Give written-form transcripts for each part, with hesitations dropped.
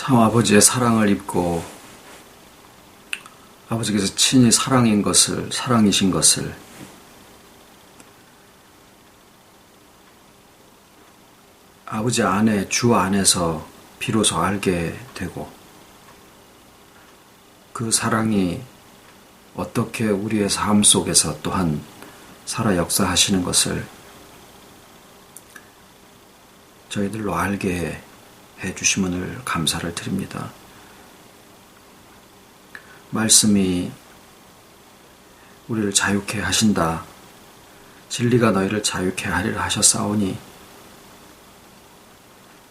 참 아버지의 사랑을 입고 아버지께서 친히 사랑이신 것을 아버지 안에, 주 안에서 비로소 알게 되고 그 사랑이 어떻게 우리의 삶 속에서 또한 살아 역사하시는 것을 저희들로 알게 해주심을 감사를 드립니다. 말씀이 우리를 자유케 하신다. 진리가 너희를 자유케 하리라 하셨사오니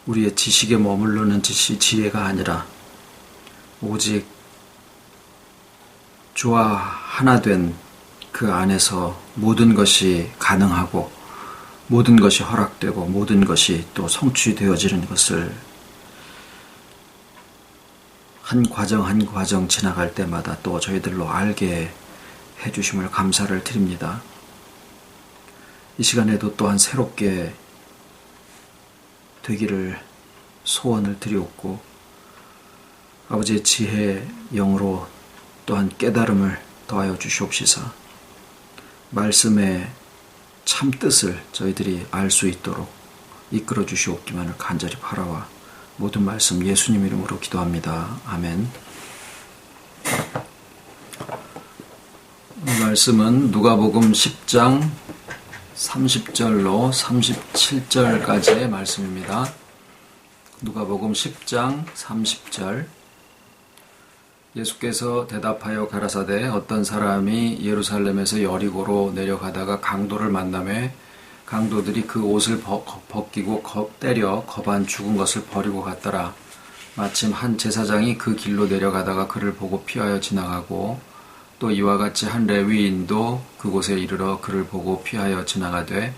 우리의 지식에 머무르는 지혜가 아니라 오직 주와 하나 된 그 안에서 모든 것이 가능하고 모든 것이 허락되고 모든 것이 또 성취되어지는 것을 한 과정 한 과정 지나갈 때마다 또 저희들로 알게 해주심을 감사를 드립니다. 이 시간에도 또한 새롭게 되기를 소원을 드리옵고 아버지의 지혜 영으로 또한 깨달음을 더하여 주시옵시사 말씀의 참 뜻을 저희들이 알 수 있도록 이끌어 주시옵기만을 간절히 바라와 모든 말씀 예수님 이름으로 기도합니다. 아멘. 이 말씀은 누가복음 10장 30절로 37절까지의 말씀입니다. 누가복음 10장 30절 예수께서 대답하여 가라사대 어떤 사람이 예루살렘에서 여리고로 내려가다가 강도를 만나매 강도들이 그 옷을 벗기고 때려 겁안 죽은 것을 버리고 갔더라. 마침 한 제사장이 그 길로 내려가다가 그를 보고 피하여 지나가고 또 이와 같이 한 레위인도 그곳에 이르러 그를 보고 피하여 지나가되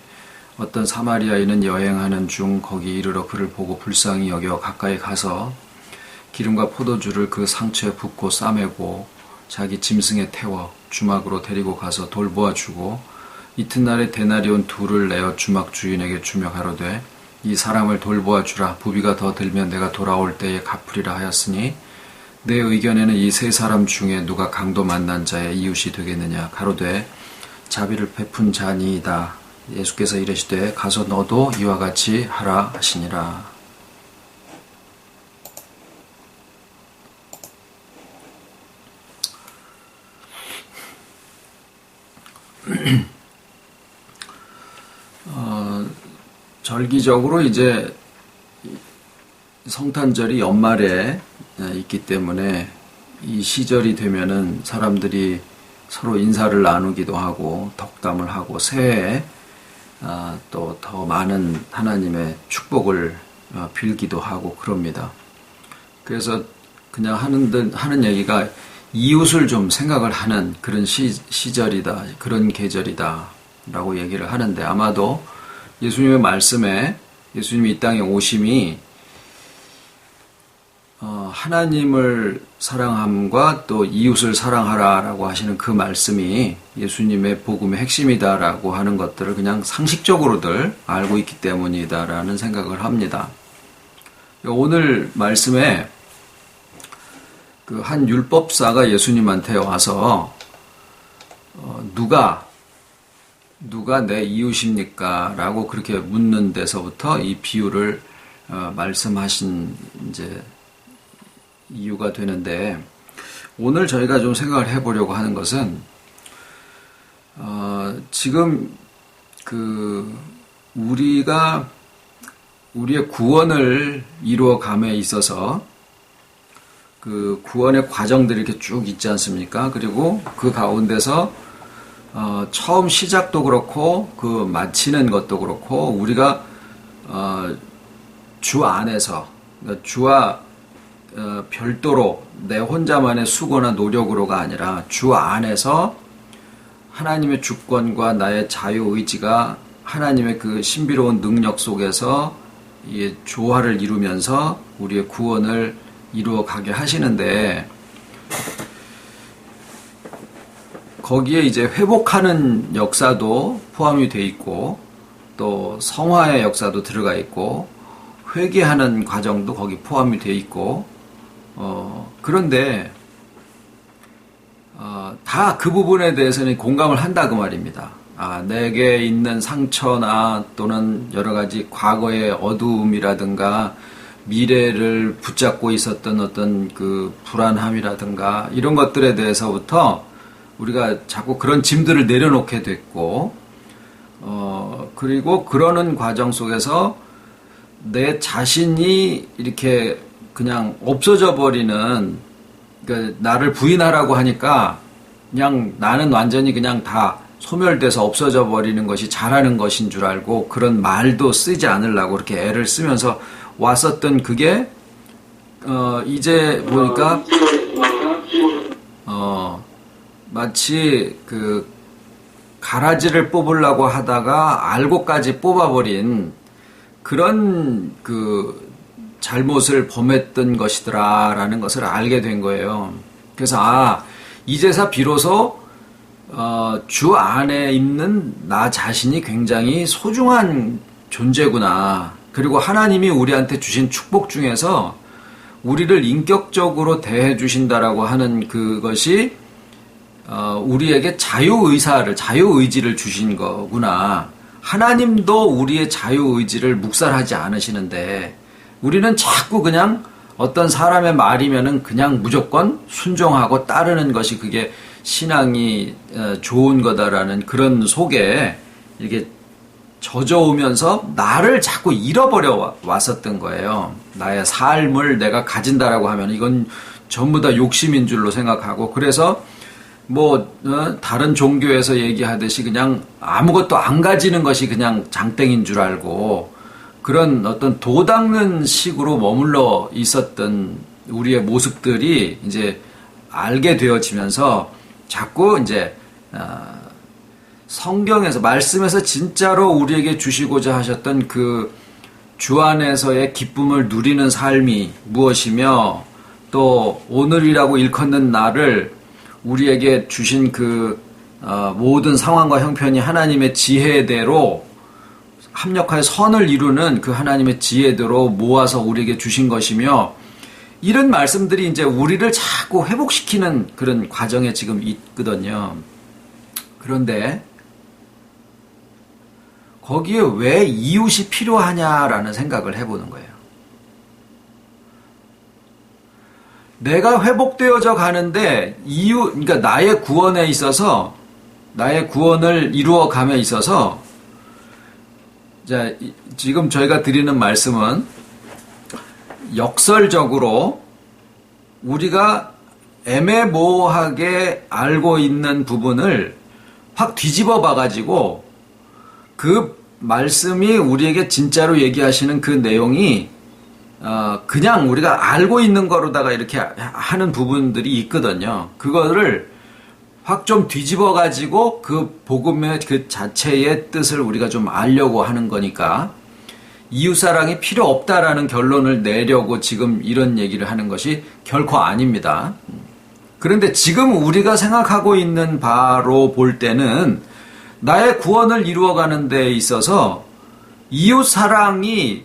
어떤 사마리아인은 여행하는 중 거기 이르러 그를 보고 불쌍히 여겨 가까이 가서 기름과 포도주를 그 상처에 붓고 싸매고 자기 짐승에 태워 주막으로 데리고 가서 돌보아 주고 이튿날에 데나리온 2를 내어 주막 주인에게 주며 가로되 이 사람을 돌보아 주라. 부비가 더 들면 내가 돌아올 때에 갚으리라 하였으니 내 의견에는 이 세 사람 중에 누가 강도 만난 자의 이웃이 되겠느냐. 가로되 자비를 베푼 자니이다. 예수께서 이르시되 가서 너도 이와 같이 하라 하시니라. 절기적으로 이제 성탄절이 연말에 있기 때문에 이 시절이 되면은 사람들이 서로 인사를 나누기도 하고 덕담을 하고 새해에 또 더 많은 하나님의 축복을 빌기도 하고 그럽니다. 그래서 그냥 하는 얘기가 이웃을 좀 생각을 하는 그런 시절이다, 그런 계절이다 라고 얘기를 하는데 아마도 예수님의 말씀에 예수님이 이 땅에 오심이 하나님을 사랑함과 또 이웃을 사랑하라라고 하시는 그 말씀이 예수님의 복음의 핵심이다라고 하는 것들을 그냥 상식적으로들 알고 있기 때문이다라는 생각을 합니다. 오늘 말씀에 그 한 율법사가 예수님한테 와서 누가 내 이웃입니까? 라고 그렇게 묻는 데서부터 이 비유를 말씀하신 이제 이유가 되는데 오늘 저희가 좀 생각을 해보려고 하는 것은 지금 우리가 우리의 구원을 이루어감에 있어서 그 구원의 과정들이 이렇게 쭉 있지 않습니까? 그리고 그 가운데서 처음 시작도 그렇고 그 마치는 것도 그렇고 우리가 주 안에서 그러니까 주와 별도로 내 혼자만의 수고나 노력으로가 아니라 주 안에서 하나님의 주권과 나의 자유의지가 하나님의 그 신비로운 능력 속에서 이 조화를 이루면서 우리의 구원을 이루어가게 하시는데 거기에 이제 회복하는 역사도 포함이 돼 있고 또 성화의 역사도 들어가 있고 회개하는 과정도 거기 포함이 돼 있고 그런데 다 그 부분에 대해서는 공감을 한다 그 말입니다. 내게 있는 상처나 또는 여러 가지 과거의 어두움이라든가 미래를 붙잡고 있었던 어떤 그 불안함이라든가 이런 것들에 대해서부터 우리가 자꾸 그런 짐들을 내려놓게 됐고, 그리고 그러는 과정 속에서 내 자신이 이렇게 그냥 없어져 버리는, 그러니까 나를 부인하라고 하니까 그냥 나는 완전히 그냥 다 소멸돼서 없어져 버리는 것이 잘하는 것인 줄 알고 그런 말도 쓰지 않으려고 그렇게 애를 쓰면서 왔었던 그게 이제 보니까 마치 그 가라지를 뽑으려고 하다가 알고까지 뽑아버린 그런 그 잘못을 범했던 것이더라라는 것을 알게 된 거예요. 그래서 이제서 비로소 주 안에 있는 나 자신이 굉장히 소중한 존재구나. 그리고 하나님이 우리한테 주신 축복 중에서 우리를 인격적으로 대해 주신다라고 하는 그것이 우리에게 자유의지를 주신 거구나. 하나님도 우리의 자유의지를 묵살하지 않으시는데 우리는 자꾸 그냥 어떤 사람의 말이면은 그냥 무조건 순종하고 따르는 것이 그게 신앙이 좋은 거다라는 그런 속에 이렇게 젖어오면서 나를 자꾸 잃어버려 왔었던 거예요. 나의 삶을 내가 가진다라고 하면 이건 전부 다 욕심인 줄로 생각하고, 그래서 다른 종교에서 얘기하듯이 그냥 아무것도 안 가지는 것이 그냥 장땡인 줄 알고 그런 어떤 도닦는 식으로 머물러 있었던 우리의 모습들이 이제 알게 되어지면서 자꾸 이제 성경에서 말씀에서 진짜로 우리에게 주시고자 하셨던 그 주 안에서의 기쁨을 누리는 삶이 무엇이며 또 오늘이라고 일컫는 날을 우리에게 주신 그 모든 상황과 형편이 하나님의 지혜대로 합력하여 선을 이루는 그 하나님의 지혜대로 모아서 우리에게 주신 것이며, 이런 말씀들이 이제 우리를 자꾸 회복시키는 그런 과정에 지금 있거든요. 그런데 거기에 왜 이웃이 필요하냐라는 생각을 해보는 거예요. 내가 회복되어져 가는데 그러니까 나의 구원에 있어서, 나의 구원을 이루어감에 있어서, 자, 지금 저희가 드리는 말씀은 역설적으로 우리가 애매모호하게 알고 있는 부분을 확 뒤집어 봐가지고 그 말씀이 우리에게 진짜로 얘기하시는 그 내용이 그냥 우리가 알고 있는 거로다가 이렇게 하는 부분들이 있거든요. 그거를 확 좀 뒤집어 가지고 그 복음의 그 자체의 뜻을 우리가 좀 알려고 하는 거니까 이웃사랑이 필요 없다라는 결론을 내려고 지금 이런 얘기를 하는 것이 결코 아닙니다. 그런데 지금 우리가 생각하고 있는 바로 볼 때는 나의 구원을 이루어가는 데 있어서 이웃사랑이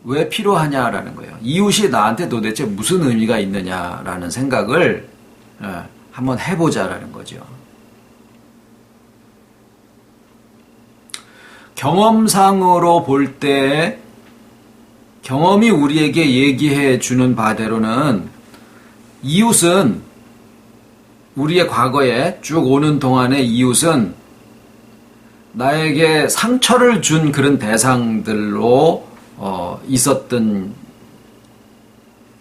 왜 필요하냐라는 거예요. 이웃이 나한테 도대체 무슨 의미가 있느냐라는 생각을 한번 해보자라는 거죠. 경험상으로 볼 때 경험이 우리에게 얘기해 주는 바대로는 이웃은 우리의 과거에 쭉 오는 동안의 이웃은 나에게 상처를 준 그런 대상들로 있었던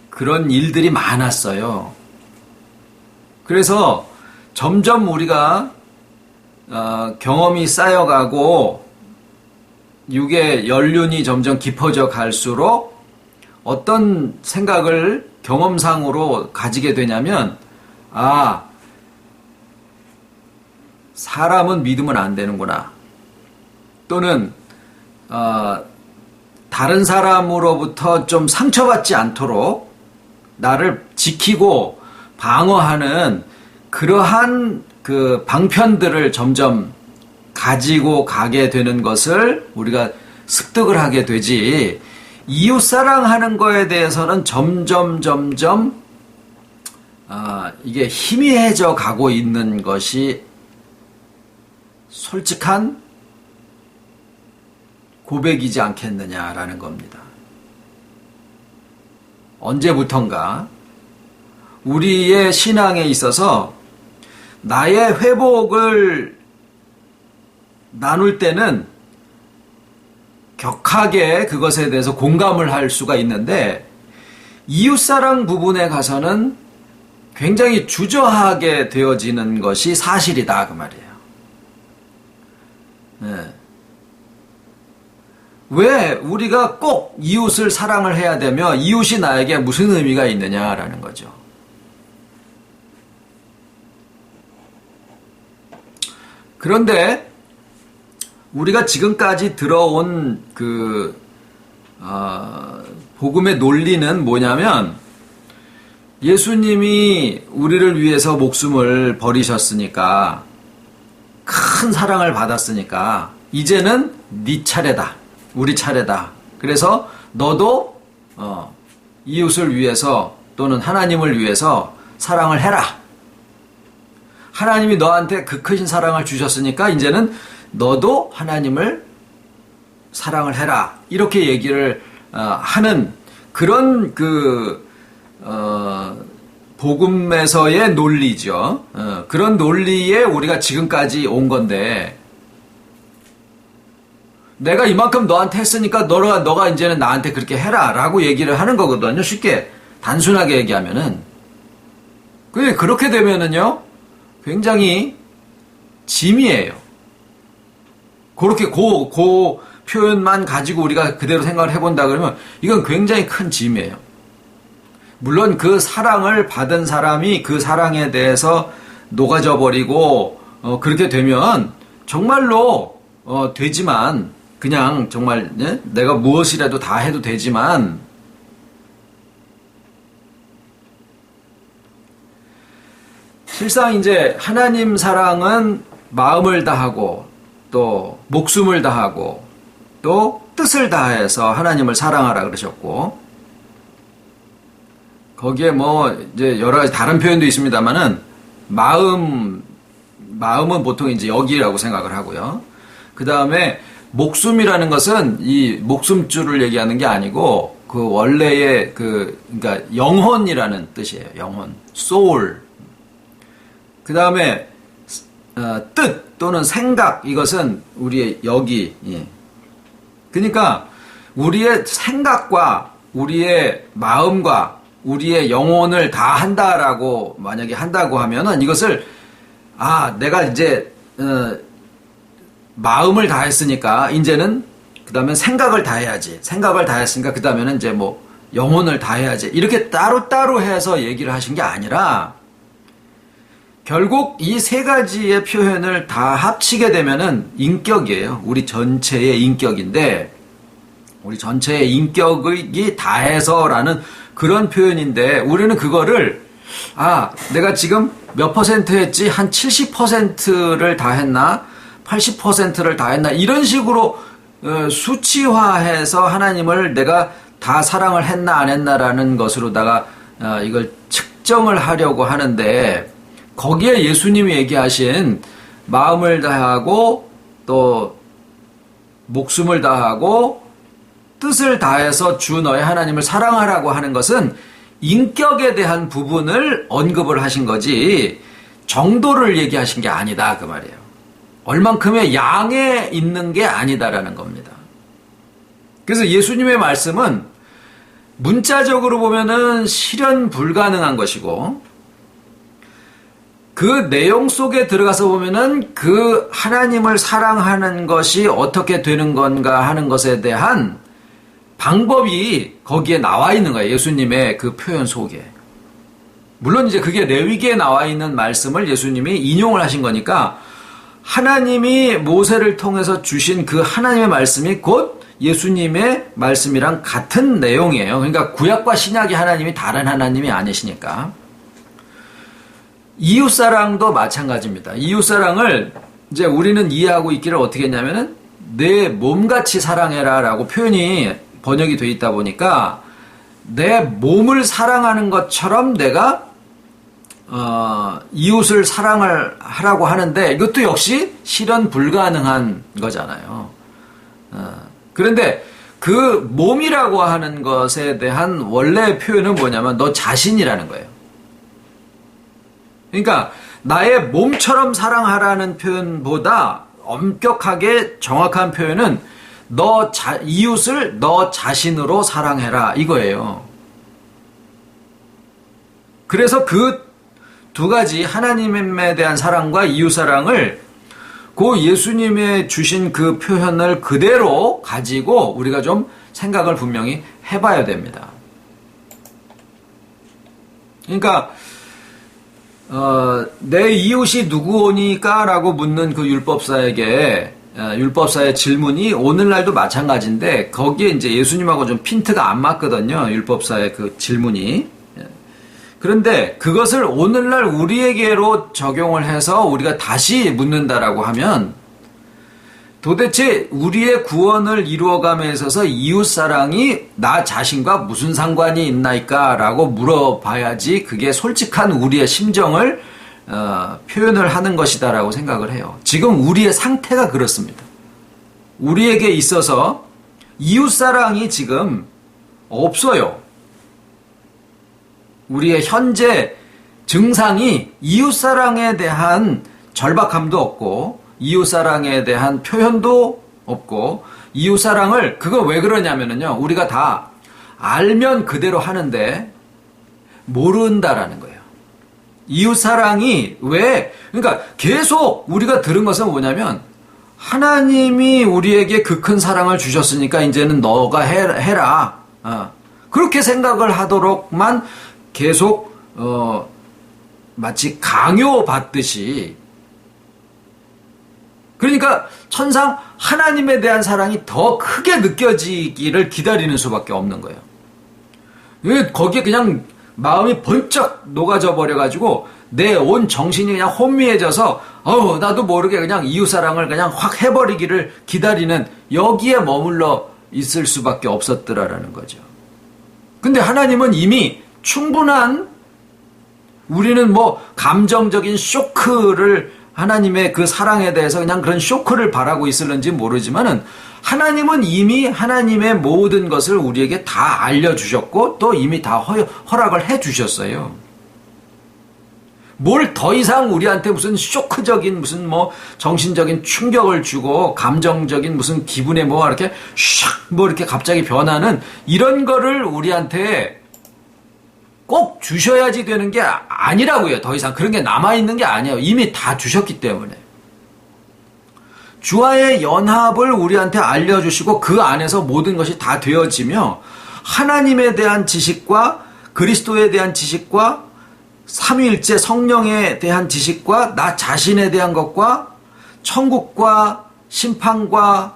그런 일들이 많았어요. 그래서 점점 우리가 경험이 쌓여가고 육의 연륜이 점점 깊어져 갈수록 어떤 생각을 경험상으로 가지게 되냐면, 사람은 믿으면 안 되는구나. 또는 다른 사람으로부터 좀 상처받지 않도록 나를 지키고 방어하는 그러한 그 방편들을 점점 가지고 가게 되는 것을 우리가 습득을 하게 되지, 이웃사랑하는 거에 대해서는 점점 이게 희미해져 가고 있는 것이 솔직한 고백이지 않겠느냐라는 겁니다. 언제부턴가 우리의 신앙에 있어서 나의 회복을 나눌 때는 격하게 그것에 대해서 공감을 할 수가 있는데 이웃사랑 부분에 가서는 굉장히 주저하게 되어지는 것이 사실이다 그 말이에요. 네. 왜 우리가 꼭 이웃을 사랑을 해야 되며 이웃이 나에게 무슨 의미가 있느냐라는 거죠. 그런데 우리가 지금까지 들어온 복음의 논리는 뭐냐면 예수님이 우리를 위해서 목숨을 버리셨으니까 큰 사랑을 받았으니까 이제는 네 차례다. 우리 차례다. 그래서 너도 이웃을 위해서 또는 하나님을 위해서 사랑을 해라. 하나님이 너한테 그 크신 사랑을 주셨으니까 이제는 너도 하나님을 사랑을 해라. 이렇게 얘기를 하는 그런 복음에서의 논리죠. 그런 논리에 우리가 지금까지 온 건데 내가 이만큼 너한테 했으니까 너가 이제는 나한테 그렇게 해라 라고 얘기를 하는 거거든요. 쉽게 단순하게 얘기하면은 그렇게 되면은요 굉장히 짐이에요. 그렇게 그 표현만 가지고 우리가 그대로 생각을 해본다 그러면 이건 굉장히 큰 짐이에요. 물론 그 사랑을 받은 사람이 그 사랑에 대해서 녹아져 버리고 그렇게 되면 정말로 되지만 그냥 정말 내가 무엇이라도 다 해도 되지만 실상 이제 하나님 사랑은 마음을 다하고 또 목숨을 다하고 또 뜻을 다해서 하나님을 사랑하라 그러셨고 거기에 뭐 이제 여러 가지 다른 표현도 있습니다만은 마음은 보통 이제 여기라고 생각을 하고요. 그 다음에 목숨이라는 것은 이 목숨줄을 얘기하는 게 아니고 그 원래의 그러니까 영혼이라는 뜻이에요. 영혼, soul. 그 다음에 뜻 또는 생각 이것은 우리의 여기. 예. 그러니까 우리의 생각과 우리의 마음과 우리의 영혼을 다 한다라고 만약에 한다고 하면은 이것을 내가 이제 마음을 다 했으니까 이제는 그다음에 생각을 다 해야지. 생각을 다 했으니까 그다음에는 이제 뭐 영혼을 다 해야지. 이렇게 따로따로 해서 얘기를 하신 게 아니라 결국 이 세 가지의 표현을 다 합치게 되면은 인격이에요. 우리 전체의 인격인데 우리 전체의 인격이 다해서라는 그런 표현인데 우리는 그거를 내가 지금 몇 퍼센트 했지? 한 70%를 다 했나? 80%를 다 했나? 이런 식으로 수치화해서 하나님을 내가 다 사랑을 했나 안 했나라는 것으로다가 이걸 측정을 하려고 하는데 거기에 예수님이 얘기하신 마음을 다하고 또 목숨을 다하고 뜻을 다해서 주 너의 하나님을 사랑하라고 하는 것은 인격에 대한 부분을 언급을 하신 거지 정도를 얘기하신 게 아니다 그 말이에요. 얼만큼의 양에 있는 게 아니다라는 겁니다. 그래서 예수님의 말씀은 문자적으로 보면은 실현 불가능한 것이고 그 내용 속에 들어가서 보면은 그 하나님을 사랑하는 것이 어떻게 되는 건가 하는 것에 대한 방법이 거기에 나와 있는 거예요. 예수님의 그 표현 속에. 물론 이제 그게 레위기에 나와 있는 말씀을 예수님이 인용을 하신 거니까 하나님이 모세를 통해서 주신 그 하나님의 말씀이 곧 예수님의 말씀이랑 같은 내용이에요. 그러니까 구약과 신약의 하나님이 다른 하나님이 아니시니까. 이웃사랑도 마찬가지입니다. 이웃사랑을 이제 우리는 이해하고 있기를 어떻게 했냐면은 내 몸같이 사랑해라 라고 표현이 번역이 돼 있다 보니까 내 몸을 사랑하는 것처럼 내가 이웃을 사랑을 하라고 하는데 이것도 역시 실현 불가능한 거잖아요. 그런데 그 몸이라고 하는 것에 대한 원래 표현은 뭐냐면 너 자신이라는 거예요. 그러니까 나의 몸처럼 사랑하라는 표현보다 엄격하게 정확한 표현은 이웃을 너 자신으로 사랑해라 이거예요. 그래서 그 두 가지 하나님에 대한 사랑과 이웃 사랑을 그 예수님의 주신 그 표현을 그대로 가지고 우리가 좀 생각을 분명히 해봐야 됩니다. 그러니까 내 이웃이 누구오니까 라고 묻는 그 율법사에게 율법사의 질문이 오늘날도 마찬가지인데 거기에 이제 예수님하고 좀 핀트가 안 맞거든요. 율법사의 그 질문이. 그런데 그것을 오늘날 우리에게로 적용을 해서 우리가 다시 묻는다라고 하면 도대체 우리의 구원을 이루어감에 있어서 이웃사랑이 나 자신과 무슨 상관이 있나이까 라고 물어봐야지 그게 솔직한 우리의 심정을 표현을 하는 것이다 라고 생각을 해요. 지금 우리의 상태가 그렇습니다. 우리에게 있어서 이웃사랑이 지금 없어요. 우리의 현재 증상이 이웃사랑에 대한 절박함도 없고 이웃사랑에 대한 표현도 없고 이웃사랑을 그거 왜 그러냐면요. 우리가 다 알면 그대로 하는데 모른다라는 거예요. 이웃사랑이 왜 그러니까 계속 우리가 들은 것은 뭐냐면 하나님이 우리에게 그 큰 사랑을 주셨으니까 이제는 너가 해라. 그렇게 생각을 하도록만 계속 마치 강요받듯이 그러니까 천상 하나님에 대한 사랑이 더 크게 느껴지기를 기다리는 수밖에 없는 거예요. 거기에 그냥 마음이 번쩍 녹아져 버려가지고 내 온 정신이 그냥 혼미해져서 나도 모르게 그냥 이웃사랑을 그냥 확 해버리기를 기다리는 여기에 머물러 있을 수밖에 없었더라라는 거죠. 근데 하나님은 이미 충분한 우리는 뭐 감정적인 쇼크를 하나님의 그 사랑에 대해서 그냥 그런 쇼크를 바라고 있을는지 모르지만은 하나님은 이미 하나님의 모든 것을 우리에게 다 알려주셨고 또 이미 다 허락을 해주셨어요. 뭘 더 이상 우리한테 무슨 쇼크적인 무슨 뭐 정신적인 충격을 주고 감정적인 무슨 기분에 뭐 이렇게 샥 이렇게 갑자기 변하는 이런 거를 우리한테 꼭 주셔야지 되는 게 아니라고요. 더 이상 그런 게 남아있는 게 아니에요. 이미 다 주셨기 때문에. 주와의 연합을 우리한테 알려주시고 그 안에서 모든 것이 다 되어지며 하나님에 대한 지식과 그리스도에 대한 지식과 삼위일체 성령에 대한 지식과 나 자신에 대한 것과 천국과 심판과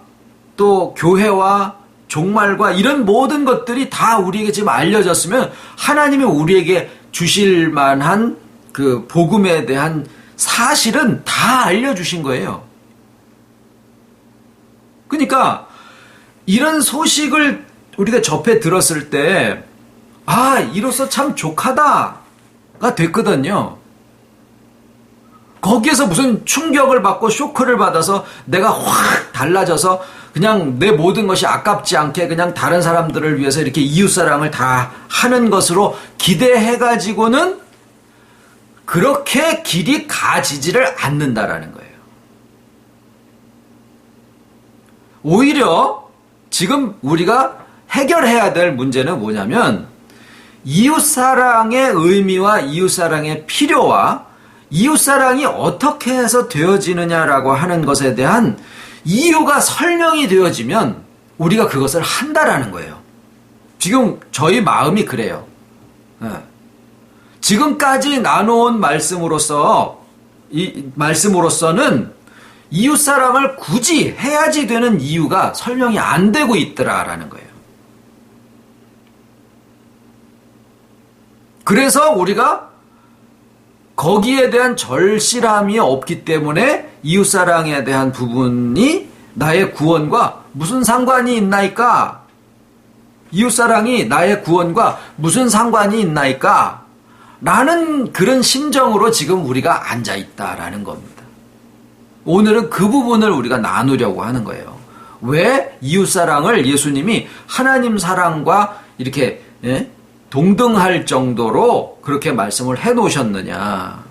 또 교회와 종말과 이런 모든 것들이 다 우리에게 지금 알려졌으면 하나님이 우리에게 주실 만한 그 복음에 대한 사실은 다 알려주신 거예요. 그러니까 이런 소식을 우리가 접해 들었을 때 이로써 참 족하다가 됐거든요. 거기에서 무슨 충격을 받고 쇼크를 받아서 내가 확 달라져서 그냥 내 모든 것이 아깝지 않게 그냥 다른 사람들을 위해서 이렇게 이웃사랑을 다 하는 것으로 기대해가지고는 그렇게 길이 가지지를 않는다라는 거예요. 오히려 지금 우리가 해결해야 될 문제는 뭐냐면 이웃사랑의 의미와 이웃사랑의 필요와 이웃사랑이 어떻게 해서 되어지느냐라고 하는 것에 대한 이유가 설명이 되어지면 우리가 그것을 한다라는 거예요. 지금 저희 마음이 그래요. 지금까지 나눠온 말씀으로서는 이웃사랑을 굳이 해야지 되는 이유가 설명이 안 되고 있더라라는 거예요. 그래서 우리가 거기에 대한 절실함이 없기 때문에 이웃사랑에 대한 부분이 나의 구원과 무슨 상관이 있나이까? 이웃사랑이 나의 구원과 무슨 상관이 있나이까? 라는 그런 심정으로 지금 우리가 앉아있다라는 겁니다. 오늘은 그 부분을 우리가 나누려고 하는 거예요. 왜 이웃사랑을 예수님이 하나님 사랑과 이렇게 동등할 정도로 그렇게 말씀을 해놓으셨느냐.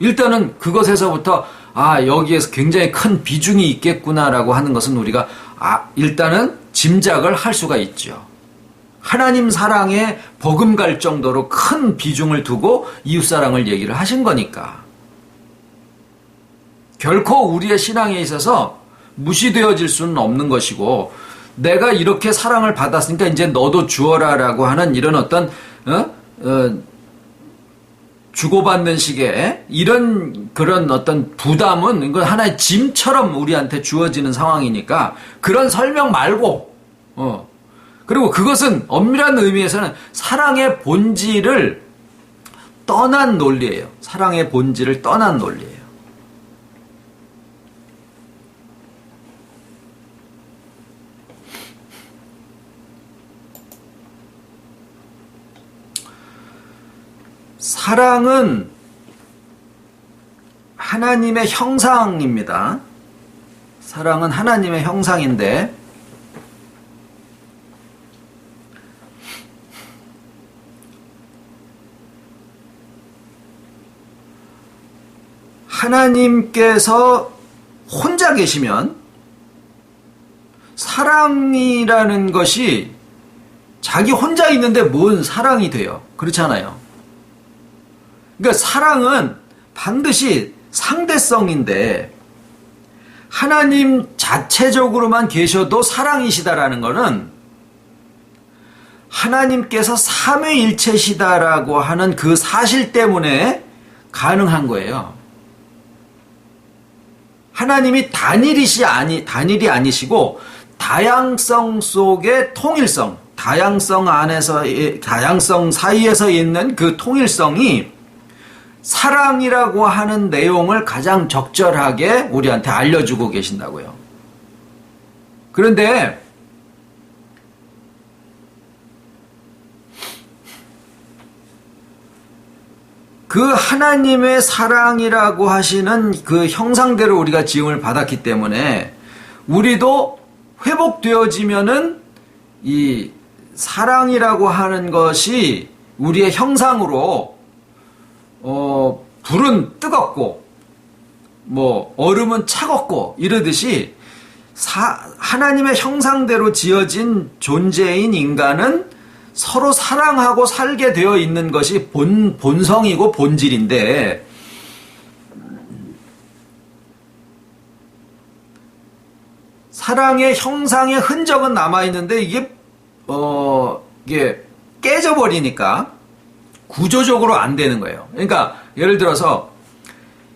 일단은 그것에서부터 여기에서 굉장히 큰 비중이 있겠구나라고 하는 것은 우리가 일단은 짐작을 할 수가 있죠. 하나님 사랑에 버금갈 정도로 큰 비중을 두고 이웃사랑을 얘기를 하신 거니까. 결코 우리의 신앙에 있어서 무시되어질 수는 없는 것이고, 내가 이렇게 사랑을 받았으니까 이제 너도 주어라라고 하는 이런 어떤 주고받는 식의 이런 그런 어떤 부담은 이건 하나의 짐처럼 우리한테 주어지는 상황이니까 그런 설명 말고, 그리고 그것은 엄밀한 의미에서는 사랑의 본질을 떠난 논리예요. 사랑의 본질을 떠난 논리예요. 사랑은 하나님의 형상입니다. 사랑은 하나님의 형상인데, 하나님께서 혼자 계시면 사랑이라는 것이 자기 혼자 있는데 뭔 사랑이 돼요? 그렇잖아요. 그러니까 사랑은 반드시 상대성인데, 하나님 자체적으로만 계셔도 사랑이시다라는 것은 하나님께서 삼위일체시다라고 하는 그 사실 때문에 가능한 거예요. 하나님이 단일이 아니시고 다양성 속의 통일성, 다양성 사이에서 있는 그 통일성이 사랑이라고 하는 내용을 가장 적절하게 우리한테 알려주고 계신다고요. 그런데 그 하나님의 사랑이라고 하시는 그 형상대로 우리가 지음을 받았기 때문에 우리도 회복되어지면은 이 사랑이라고 하는 것이 우리의 형상으로 불은 뜨겁고 얼음은 차갑고 이러듯이 하나님의 형상대로 지어진 존재인 인간은 서로 사랑하고 살게 되어 있는 것이 본성이고 본질인데, 사랑의 형상의 흔적은 남아있는데 이게 깨져버리니까 구조적으로 안 되는 거예요. 그러니까 예를 들어서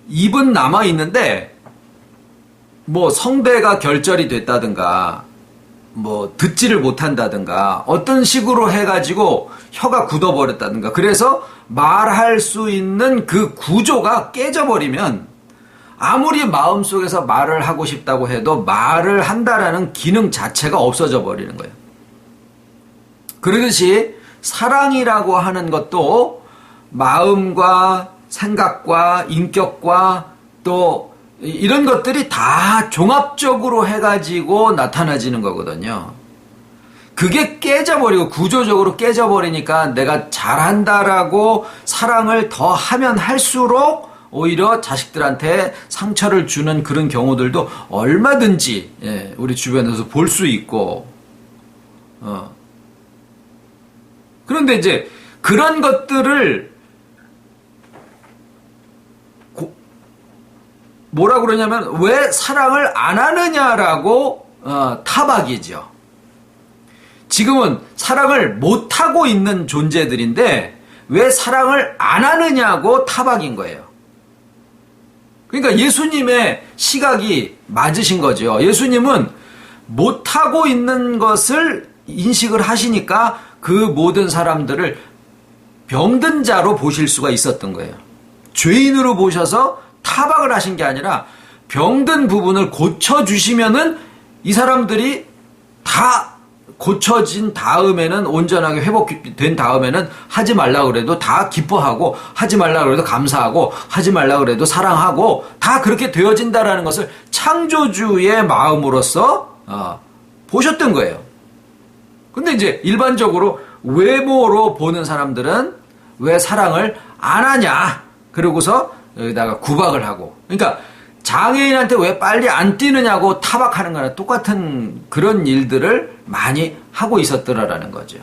입은 남아있는데 성대가 결절이 됐다든가 듣지를 못한다든가 어떤 식으로 해가지고 혀가 굳어버렸다든가, 그래서 말할 수 있는 그 구조가 깨져버리면 아무리 마음속에서 말을 하고 싶다고 해도 말을 한다라는 기능 자체가 없어져 버리는 거예요. 그러듯이 사랑이라고 하는 것도 마음과 생각과 인격과 또 이런 것들이 다 종합적으로 해가지고 나타나지는 거거든요. 그게 깨져버리고 구조적으로 깨져버리니까 내가 잘한다라고 사랑을 더 하면 할수록 오히려 자식들한테 상처를 주는 그런 경우들도 얼마든지 우리 주변에서 볼 수 있고, 그런데 이제 그런 것들을 뭐라고 그러냐면 왜 사랑을 안 하느냐라고 타박이죠. 지금은 사랑을 못하고 있는 존재들인데 왜 사랑을 안 하느냐고 타박인 거예요. 그러니까 예수님의 시각이 맞으신 거죠. 예수님은 못하고 있는 것을 인식을 하시니까 그 모든 사람들을 병든 자로 보실 수가 있었던 거예요. 죄인으로 보셔서 타박을 하신 게 아니라 병든 부분을 고쳐주시면은 이 사람들이 다 고쳐진 다음에는 온전하게 회복된 다음에는 하지 말라 그래도 다 기뻐하고 하지 말라 그래도 감사하고 하지 말라 그래도 사랑하고 다 그렇게 되어진다라는 것을 창조주의 마음으로서 보셨던 거예요. 근데 이제 일반적으로 외모로 보는 사람들은 왜 사랑을 안 하냐? 그러고서 여기다가 구박을 하고. 그러니까 장애인한테 왜 빨리 안 뛰느냐고 타박하는 거나 똑같은 그런 일들을 많이 하고 있었더라라는 거죠.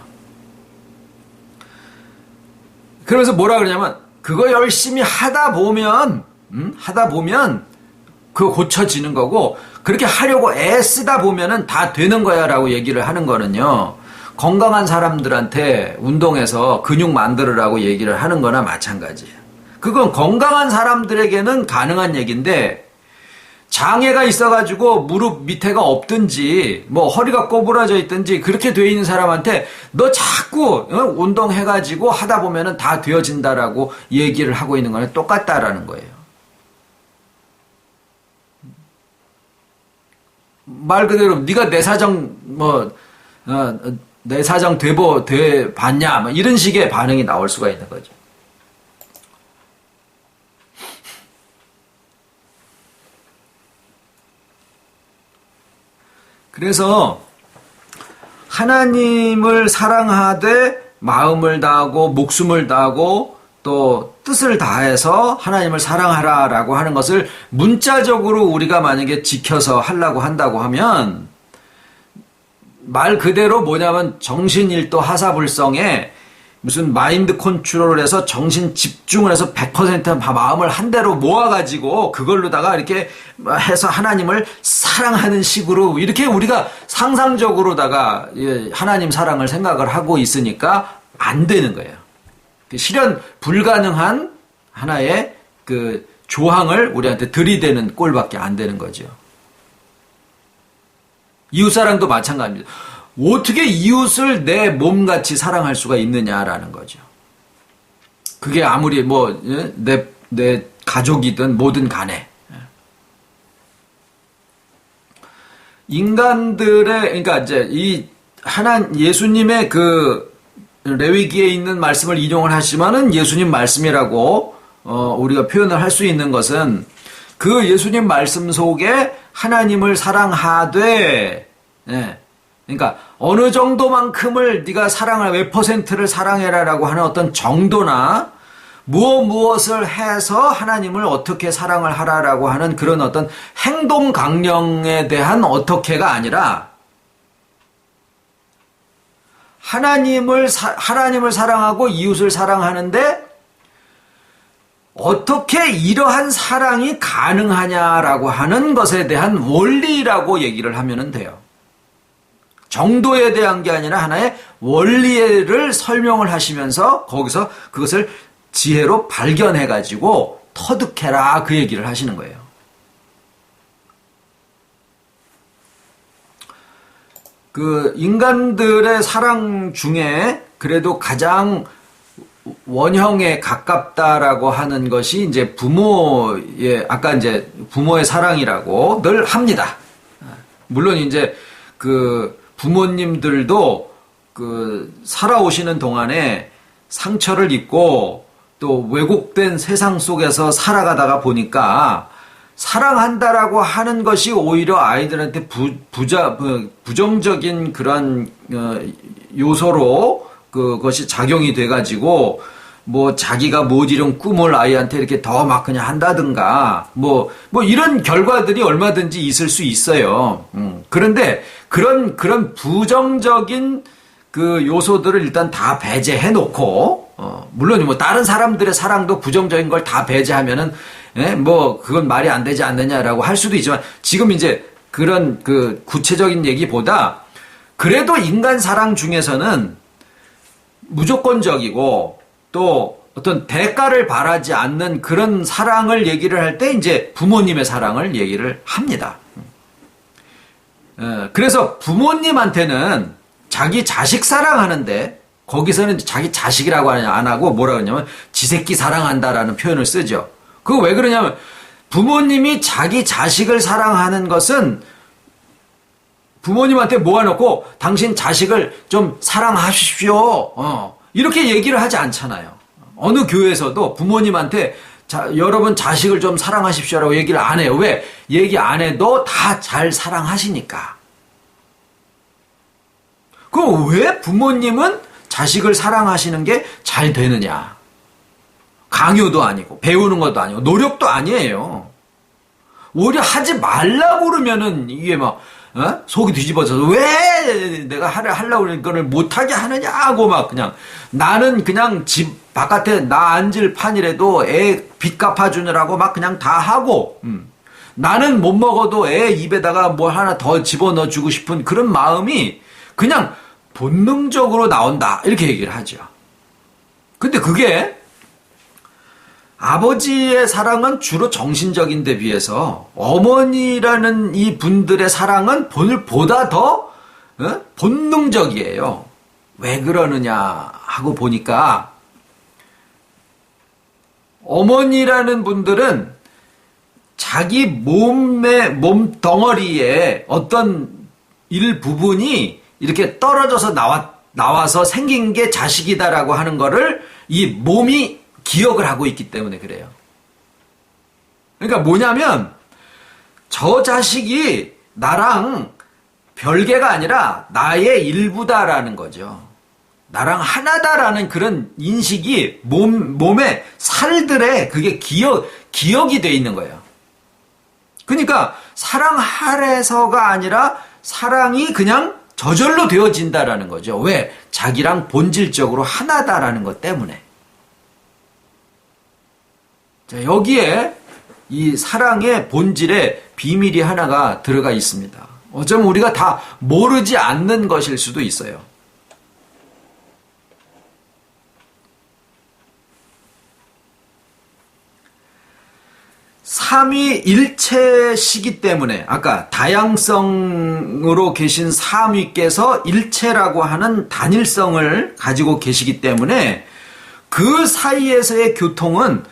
그래서 뭐라 그러냐면 그거 열심히 하다 보면 그거 고쳐지는 거고 그렇게 하려고 애쓰다 보면은 다 되는 거야 라고 얘기를 하는 거는요. 건강한 사람들한테 운동해서 근육 만들으라고 얘기를 하는 거나 마찬가지예요. 그건 건강한 사람들에게는 가능한 얘기인데 장애가 있어가지고 무릎 밑에가 없든지 뭐 허리가 꼬부라져 있든지 그렇게 돼 있는 사람한테 너 자꾸 운동해가지고 하다 보면은 다 되어진다라고 얘기를 하고 있는 거는 똑같다라는 거예요. 말 그대로 네가 내 사정 내 사정 돼 봤냐 뭐 이런 식의 반응이 나올 수가 있는 거죠. 그래서 하나님을 사랑하되 마음을 다하고 목숨을 다하고 또 뜻을 다해서 하나님을 사랑하라라고 하는 것을 문자적으로 우리가 만약에 지켜서 하려고 한다고 하면 말 그대로 뭐냐면 정신일도 하사불성에 무슨 마인드 컨트롤을 해서 정신 집중을 해서 100% 마음을 한 대로 모아가지고 그걸로다가 이렇게 해서 하나님을 사랑하는 식으로 이렇게 우리가 상상적으로다가 하나님 사랑을 생각을 하고 있으니까 안 되는 거예요. 실현 불가능한 하나의 그 조항을 우리한테 들이대는 꼴밖에 안 되는 거죠. 이웃사랑도 마찬가지입니다. 어떻게 이웃을 내 몸같이 사랑할 수가 있느냐라는 거죠. 그게 아무리 내 가족이든 뭐든 간에. 인간들의, 그러니까 이제 예수님의 그 레위기에 있는 말씀을 인용을 하시면은 예수님 말씀이라고, 우리가 표현을 할 수 있는 것은 그 예수님 말씀 속에 하나님을 사랑하되, 그러니까 어느 정도만큼을 네가 사랑을 몇 퍼센트를 사랑해라라고 하는 어떤 정도나 무엇을 해서 하나님을 어떻게 사랑을 하라라고 하는 그런 어떤 행동 강령에 대한 어떻게가 아니라 하나님을 사랑하고 이웃을 사랑하는데 어떻게 이러한 사랑이 가능하냐라고 하는 것에 대한 원리라고 얘기를 하면 돼요. 정도에 대한 게 아니라 하나의 원리를 설명을 하시면서 거기서 그것을 지혜로 발견해가지고 터득해라 그 얘기를 하시는 거예요. 그 인간들의 사랑 중에 그래도 가장 원형에 가깝다라고 하는 것이 이제 아까 이제 부모의 사랑이라고 늘 합니다. 물론 이제 그 부모님들도 그 살아오시는 동안에 상처를 입고 또 왜곡된 세상 속에서 살아가다가 보니까 사랑한다라고 하는 것이 오히려 아이들한테 부정적인 그런 요소로 그것이 작용이 돼가지고 뭐 자기가 못 이룬 꿈을 아이한테 이렇게 더 막 그냥 한다든가 뭐 이런 결과들이 얼마든지 있을 수 있어요. 그런데 그런 부정적인 그 요소들을 일단 다 배제해 놓고 물론 뭐 다른 사람들의 사랑도 부정적인 걸 다 배제하면은 뭐 그건 말이 안 되지 않느냐라고 할 수도 있지만 지금 이제 그런 그 구체적인 얘기보다 그래도 인간 사랑 중에서는 무조건적이고 또 어떤 대가를 바라지 않는 그런 사랑을 얘기를 할 때 이제 부모님의 사랑을 얘기를 합니다. 그래서 부모님한테는 자기 자식 사랑하는데 거기서는 자기 자식이라고 안 하고 뭐라 그러냐면 지새끼 사랑한다라는 표현을 쓰죠. 그거 왜 그러냐면 부모님이 자기 자식을 사랑하는 것은 부모님한테 모아놓고 당신 자식을 좀 사랑하십시오. 이렇게 얘기를 하지 않잖아요. 어느 교회에서도 부모님한테 여러분 자식을 좀 사랑하십시오라고 얘기를 안 해요. 왜? 얘기 안 해도 다 잘 사랑하시니까. 그럼 왜 부모님은 자식을 사랑하시는 게 잘 되느냐? 강요도 아니고 배우는 것도 아니고 노력도 아니에요. 오히려 하지 말라고 그러면은 이게 막 속이 뒤집어져서 왜 내가 하려고 그러는 거를 못하게 하느냐고 막 그냥 나는 그냥 집 바깥에 나 앉을 판이라도 애 빚 갚아주느라고 막 그냥 다 하고 나는 못 먹어도 애 입에다가 뭐 하나 더 집어넣어 주고 싶은 그런 마음이 그냥 본능적으로 나온다 이렇게 얘기를 하죠. 근데 그게 아버지의 사랑은 주로 정신적인 데 비해서 어머니라는 이 분들의 사랑은 보다 더 본능적이에요. 왜 그러느냐 하고 보니까 어머니라는 분들은 자기 몸 덩어리에 어떤 일부분이 이렇게 떨어져서 나와서 생긴 게 자식이다라고 하는 거를 이 몸이 기억을 하고 있기 때문에 그래요. 그러니까 뭐냐면 저 자식이 나랑 별개가 아니라 나의 일부다라는 거죠. 나랑 하나다라는 그런 인식이 몸의 살들에 그게 기억이 돼 있는 거예요. 그러니까 사랑하래서가 아니라 사랑이 그냥 저절로 되어진다라는 거죠. 왜? 자기랑 본질적으로 하나다라는 것 때문에. 자, 여기에 이 사랑의 본질에 비밀이 하나가 들어가 있습니다. 어쩌면 우리가 다 모르지 않는 것일 수도 있어요. 삼위일체시기 때문에 아까 다양성으로 계신 삼위께서 일체라고 하는 단일성을 가지고 계시기 때문에 그 사이에서의 교통은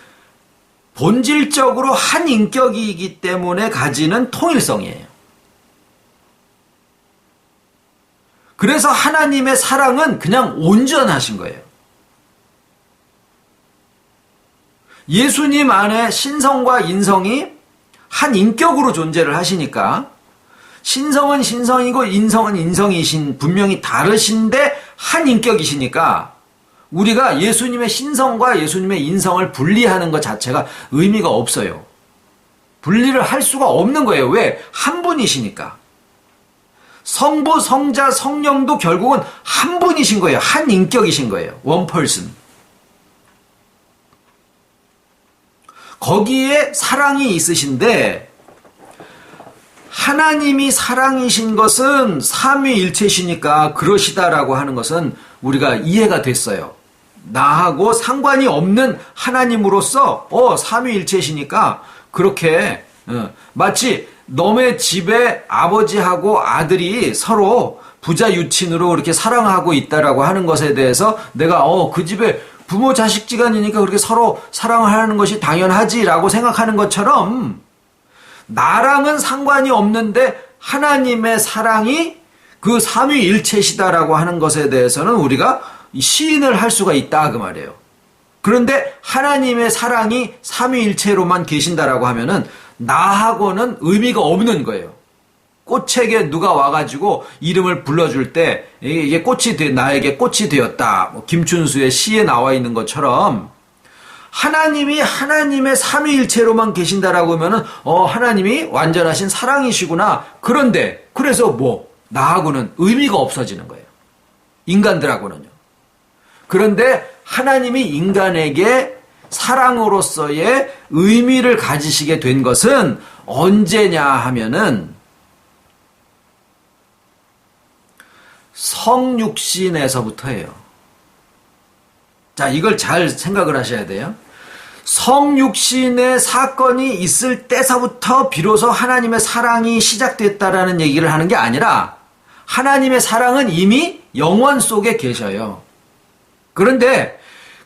본질적으로 한 인격이기 때문에 가지는 통일성이에요. 그래서 하나님의 사랑은 그냥 온전하신 거예요. 예수님 안에 신성과 인성이 한 인격으로 존재를 하시니까 신성은 신성이고 인성은 인성이신 분명히 다르신데 한 인격이시니까 우리가 예수님의 신성과 예수님의 인성을 분리하는 것 자체가 의미가 없어요. 분리를 할 수가 없는 거예요. 왜? 한 분이시니까. 성부, 성자, 성령도 결국은 한 분이신 거예요. 한 인격이신 거예요. 원 퍼슨. 거기에 사랑이 있으신데 하나님이 사랑이신 것은 삼위일체시니까 그러시다라고 하는 것은 우리가 이해가 됐어요. 나하고 상관이 없는 하나님으로서 삼위일체시니까 그렇게 마치 너네 집에 아버지하고 아들이 서로 부자 유친으로 그렇게 사랑하고 있다라고 하는 것에 대해서 내가 그 집에 부모 자식지간이니까 그렇게 서로 사랑을 하는 것이 당연하지라고 생각하는 것처럼 나랑은 상관이 없는데 하나님의 사랑이 그 삼위일체시다라고 하는 것에 대해서는 우리가 시인을 할 수가 있다 그 말이에요. 그런데 하나님의 사랑이 삼위일체로만 계신다라고 하면은 나하고는 의미가 없는 거예요. 꽃에게 누가 와가지고 이름을 불러줄 때 이게 나에게 꽃이 되었다. 김춘수의 시에 나와 있는 것처럼 하나님이 하나님의 삼위일체로만 계신다라고 하면은 하나님이 완전하신 사랑이시구나. 그런데 그래서 나하고는 의미가 없어지는 거예요. 인간들하고는요. 그런데 하나님이 인간에게 사랑으로서의 의미를 가지시게 된 것은 언제냐 하면은 성육신에서부터예요. 자, 이걸 잘 생각을 하셔야 돼요. 성육신의 사건이 있을 때서부터 비로소 하나님의 사랑이 시작됐다라는 얘기를 하는 게 아니라 하나님의 사랑은 이미 영원 속에 계셔요. 그런데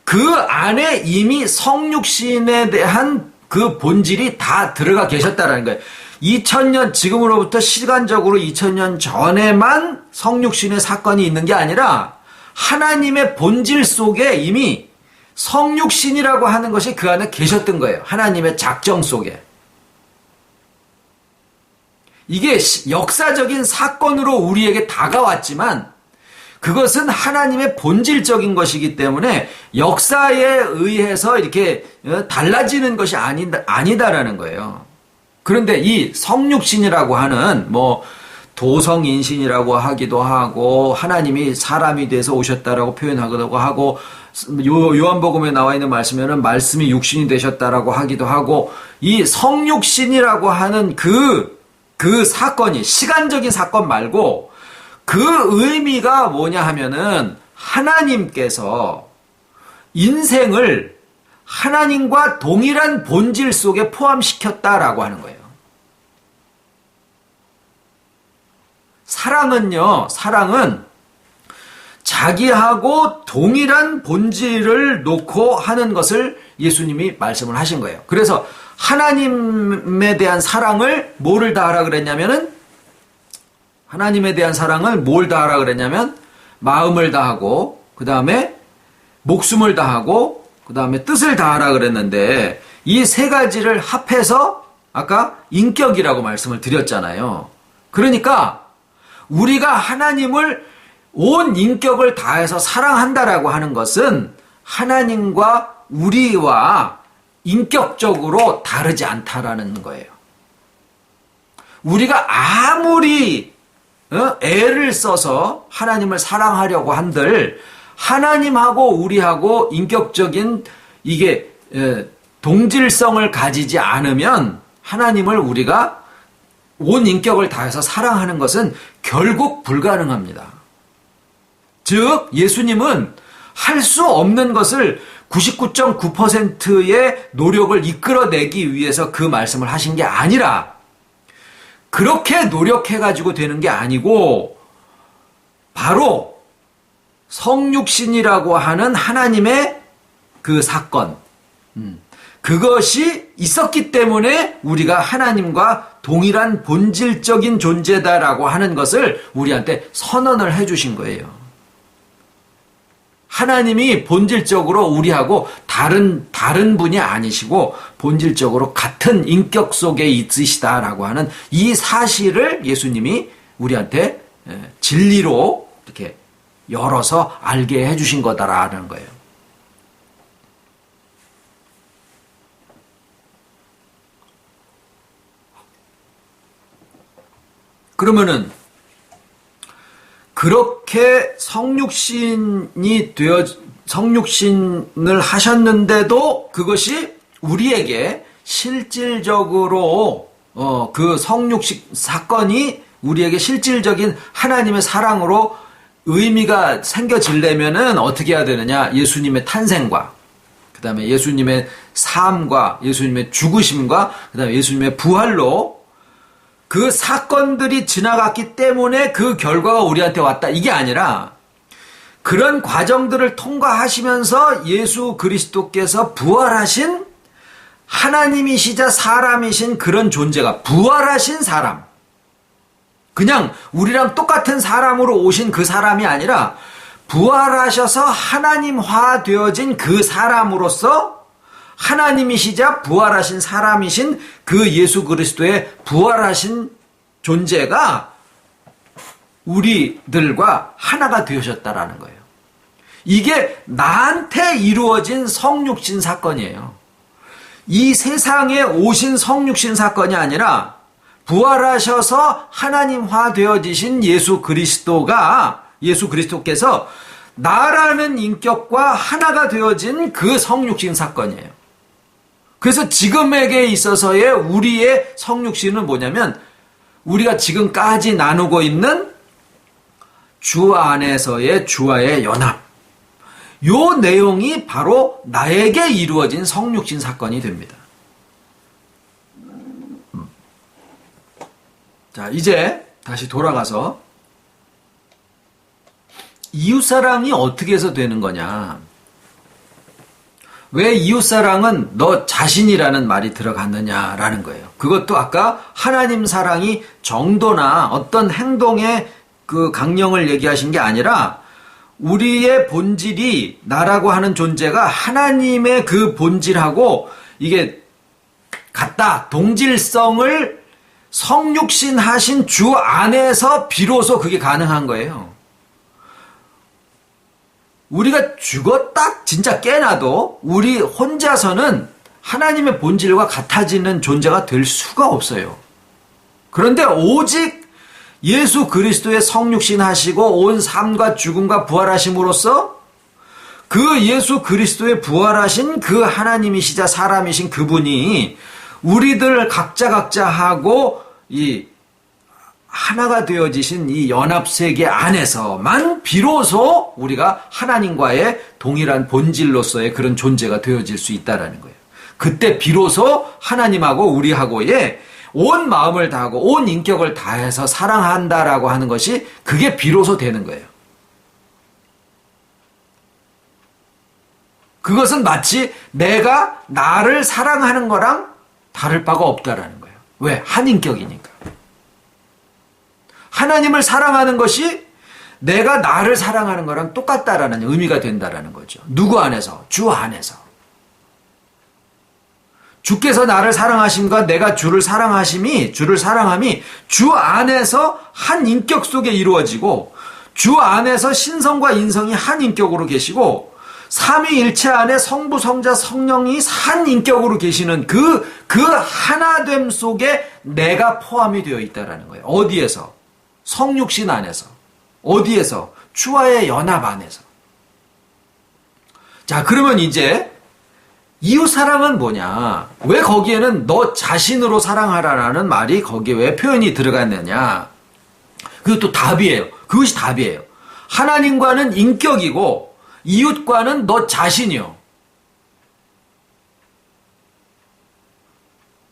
그 안에 이미 성육신에 대한 그 본질이 다 들어가 계셨다라는 거예요. 2000년, 지금으로부터 시간적으로 2000년 전에만 성육신의 사건이 있는 게 아니라 하나님의 본질 속에 이미 성육신이라고 하는 것이 그 안에 계셨던 거예요. 하나님의 작정 속에. 이게 역사적인 사건으로 우리에게 다가왔지만 그것은 하나님의 본질적인 것이기 때문에 역사에 의해서 이렇게 달라지는 것이 아니다라는 거예요. 그런데 이 성육신이라고 하는 도성인신이라고 하기도 하고 하나님이 사람이 돼서 오셨다라고 표현하기도 하고 요한복음에 나와 있는 말씀에는 말씀이 육신이 되셨다라고 하기도 하고 이 성육신이라고 하는 그 사건이 시간적인 사건 말고 그 의미가 뭐냐 하면은 하나님께서 인생을 하나님과 동일한 본질 속에 포함시켰다라고 하는 거예요. 사랑은 자기하고 동일한 본질을 놓고 하는 것을 예수님이 말씀을 하신 거예요. 그래서 하나님에 대한 사랑을 뭐를 다하라 그랬냐면은 하나님에 대한 사랑을 뭘 다하라 그랬냐면 마음을 다하고 그 다음에 목숨을 다하고 그 다음에 뜻을 다하라 그랬는데 이 세 가지를 합해서 아까 인격이라고 말씀을 드렸잖아요. 그러니까 우리가 하나님을 온 인격을 다해서 사랑한다라고 하는 것은 하나님과 우리와 인격적으로 다르지 않다라는 거예요. 우리가 아무리 애를 써서 하나님을 사랑하려고 한들 하나님하고 우리하고 인격적인 이게 동질성을 가지지 않으면 하나님을 우리가 온 인격을 다해서 사랑하는 것은 결국 불가능합니다. 즉 예수님은 할 수 없는 것을 99.9%의 노력을 이끌어내기 위해서 그 말씀을 하신 게 아니라 그렇게 노력해가지고 되는 게 아니고 바로 성육신이라고 하는 하나님의 그 사건 그것이 있었기 때문에 우리가 하나님과 동일한 본질적인 존재다라고 하는 것을 우리한테 선언을 해주신 거예요. 하나님이 본질적으로 우리하고 다른 분이 아니시고 본질적으로 같은 인격 속에 있으시다라고 하는 이 사실을 예수님이 우리한테 진리로 이렇게 열어서 알게 해주신 거다라는 거예요. 그러면은 그렇게 성육신을 하셨는데도 그것이 우리에게 실질적으로 그 성육신 사건이 우리에게 실질적인 하나님의 사랑으로 의미가 생겨지려면은 어떻게 해야 되느냐? 예수님의 탄생과 그다음에 예수님의 삶과 예수님의 죽으심과 그다음에 예수님의 부활로 그 사건들이 지나갔기 때문에 그 결과가 우리한테 왔다. 이게 아니라 그런 과정들을 통과하시면서 예수 그리스도께서 부활하신 하나님이시자 사람이신 그런 존재가 부활하신 사람. 그냥 우리랑 똑같은 사람으로 오신 그 사람이 아니라 부활하셔서 하나님화 되어진 그 사람으로서 하나님이시자 부활하신 사람이신 그 예수 그리스도의 부활하신 존재가 우리들과 하나가 되셨다라는 거예요. 이게 나한테 이루어진 성육신 사건이에요. 이 세상에 오신 성육신 사건이 아니라 부활하셔서 하나님화 되어지신 예수 그리스도께서 나라는 인격과 하나가 되어진 그 성육신 사건이에요. 그래서 지금에게 있어서의 우리의 성육신은 뭐냐면 우리가 지금까지 나누고 있는 주 안에서의 주와의 연합. 요 내용이 바로 나에게 이루어진 성육신 사건이 됩니다. 자, 이제 다시 돌아가서 이웃사랑이 어떻게 해서 되는 거냐. 왜 이웃사랑은 너 자신이라는 말이 들어갔느냐라는 거예요. 그것도 아까 하나님 사랑이 정도나 어떤 행동의 그 강령을 얘기하신 게 아니라 우리의 본질이 나라고 하는 존재가 하나님의 그 본질하고 이게 같다. 동질성을 성육신 하신 주 안에서 비로소 그게 가능한 거예요. 우리가 죽었다 진짜 깨나도 우리 혼자서는 하나님의 본질과 같아지는 존재가 될 수가 없어요. 그런데 오직 예수 그리스도의 성육신 하시고 온 삶과 죽음과 부활하심으로써 그 예수 그리스도의 부활하신 그 하나님이시자 사람이신 그분이 우리들 각자하고 이 하나가 되어지신 이 연합세계 안에서만 비로소 우리가 하나님과의 동일한 본질로서의 그런 존재가 되어질 수 있다는 거예요. 그때 비로소 하나님하고 우리하고의 온 마음을 다하고 온 인격을 다해서 사랑한다라고 하는 것이 그게 비로소 되는 거예요. 그것은 마치 내가 나를 사랑하는 거랑 다를 바가 없다라는 거예요. 왜? 한 인격이니까. 하나님을 사랑하는 것이 내가 나를 사랑하는 거랑 똑같다라는 의미가 된다라는 거죠. 누구 안에서? 주 안에서. 주께서 나를 사랑하심과 내가 주를 사랑함이 주 안에서 한 인격 속에 이루어지고 주 안에서 신성과 인성이 한 인격으로 계시고 삼위일체 안에 성부, 성자, 성령이 한 인격으로 계시는 그 하나됨 속에 내가 포함이 되어 있다라는 거예요. 어디에서? 성육신 안에서. 어디에서? 주와의 연합 안에서. 자, 그러면 이제 이웃사랑은 뭐냐? 왜 거기에는 너 자신으로 사랑하라라는 말이 거기에 왜 표현이 들어갔느냐? 그것도 답이에요. 그것이 답이에요. 하나님과는 인격이고 이웃과는 너 자신이요.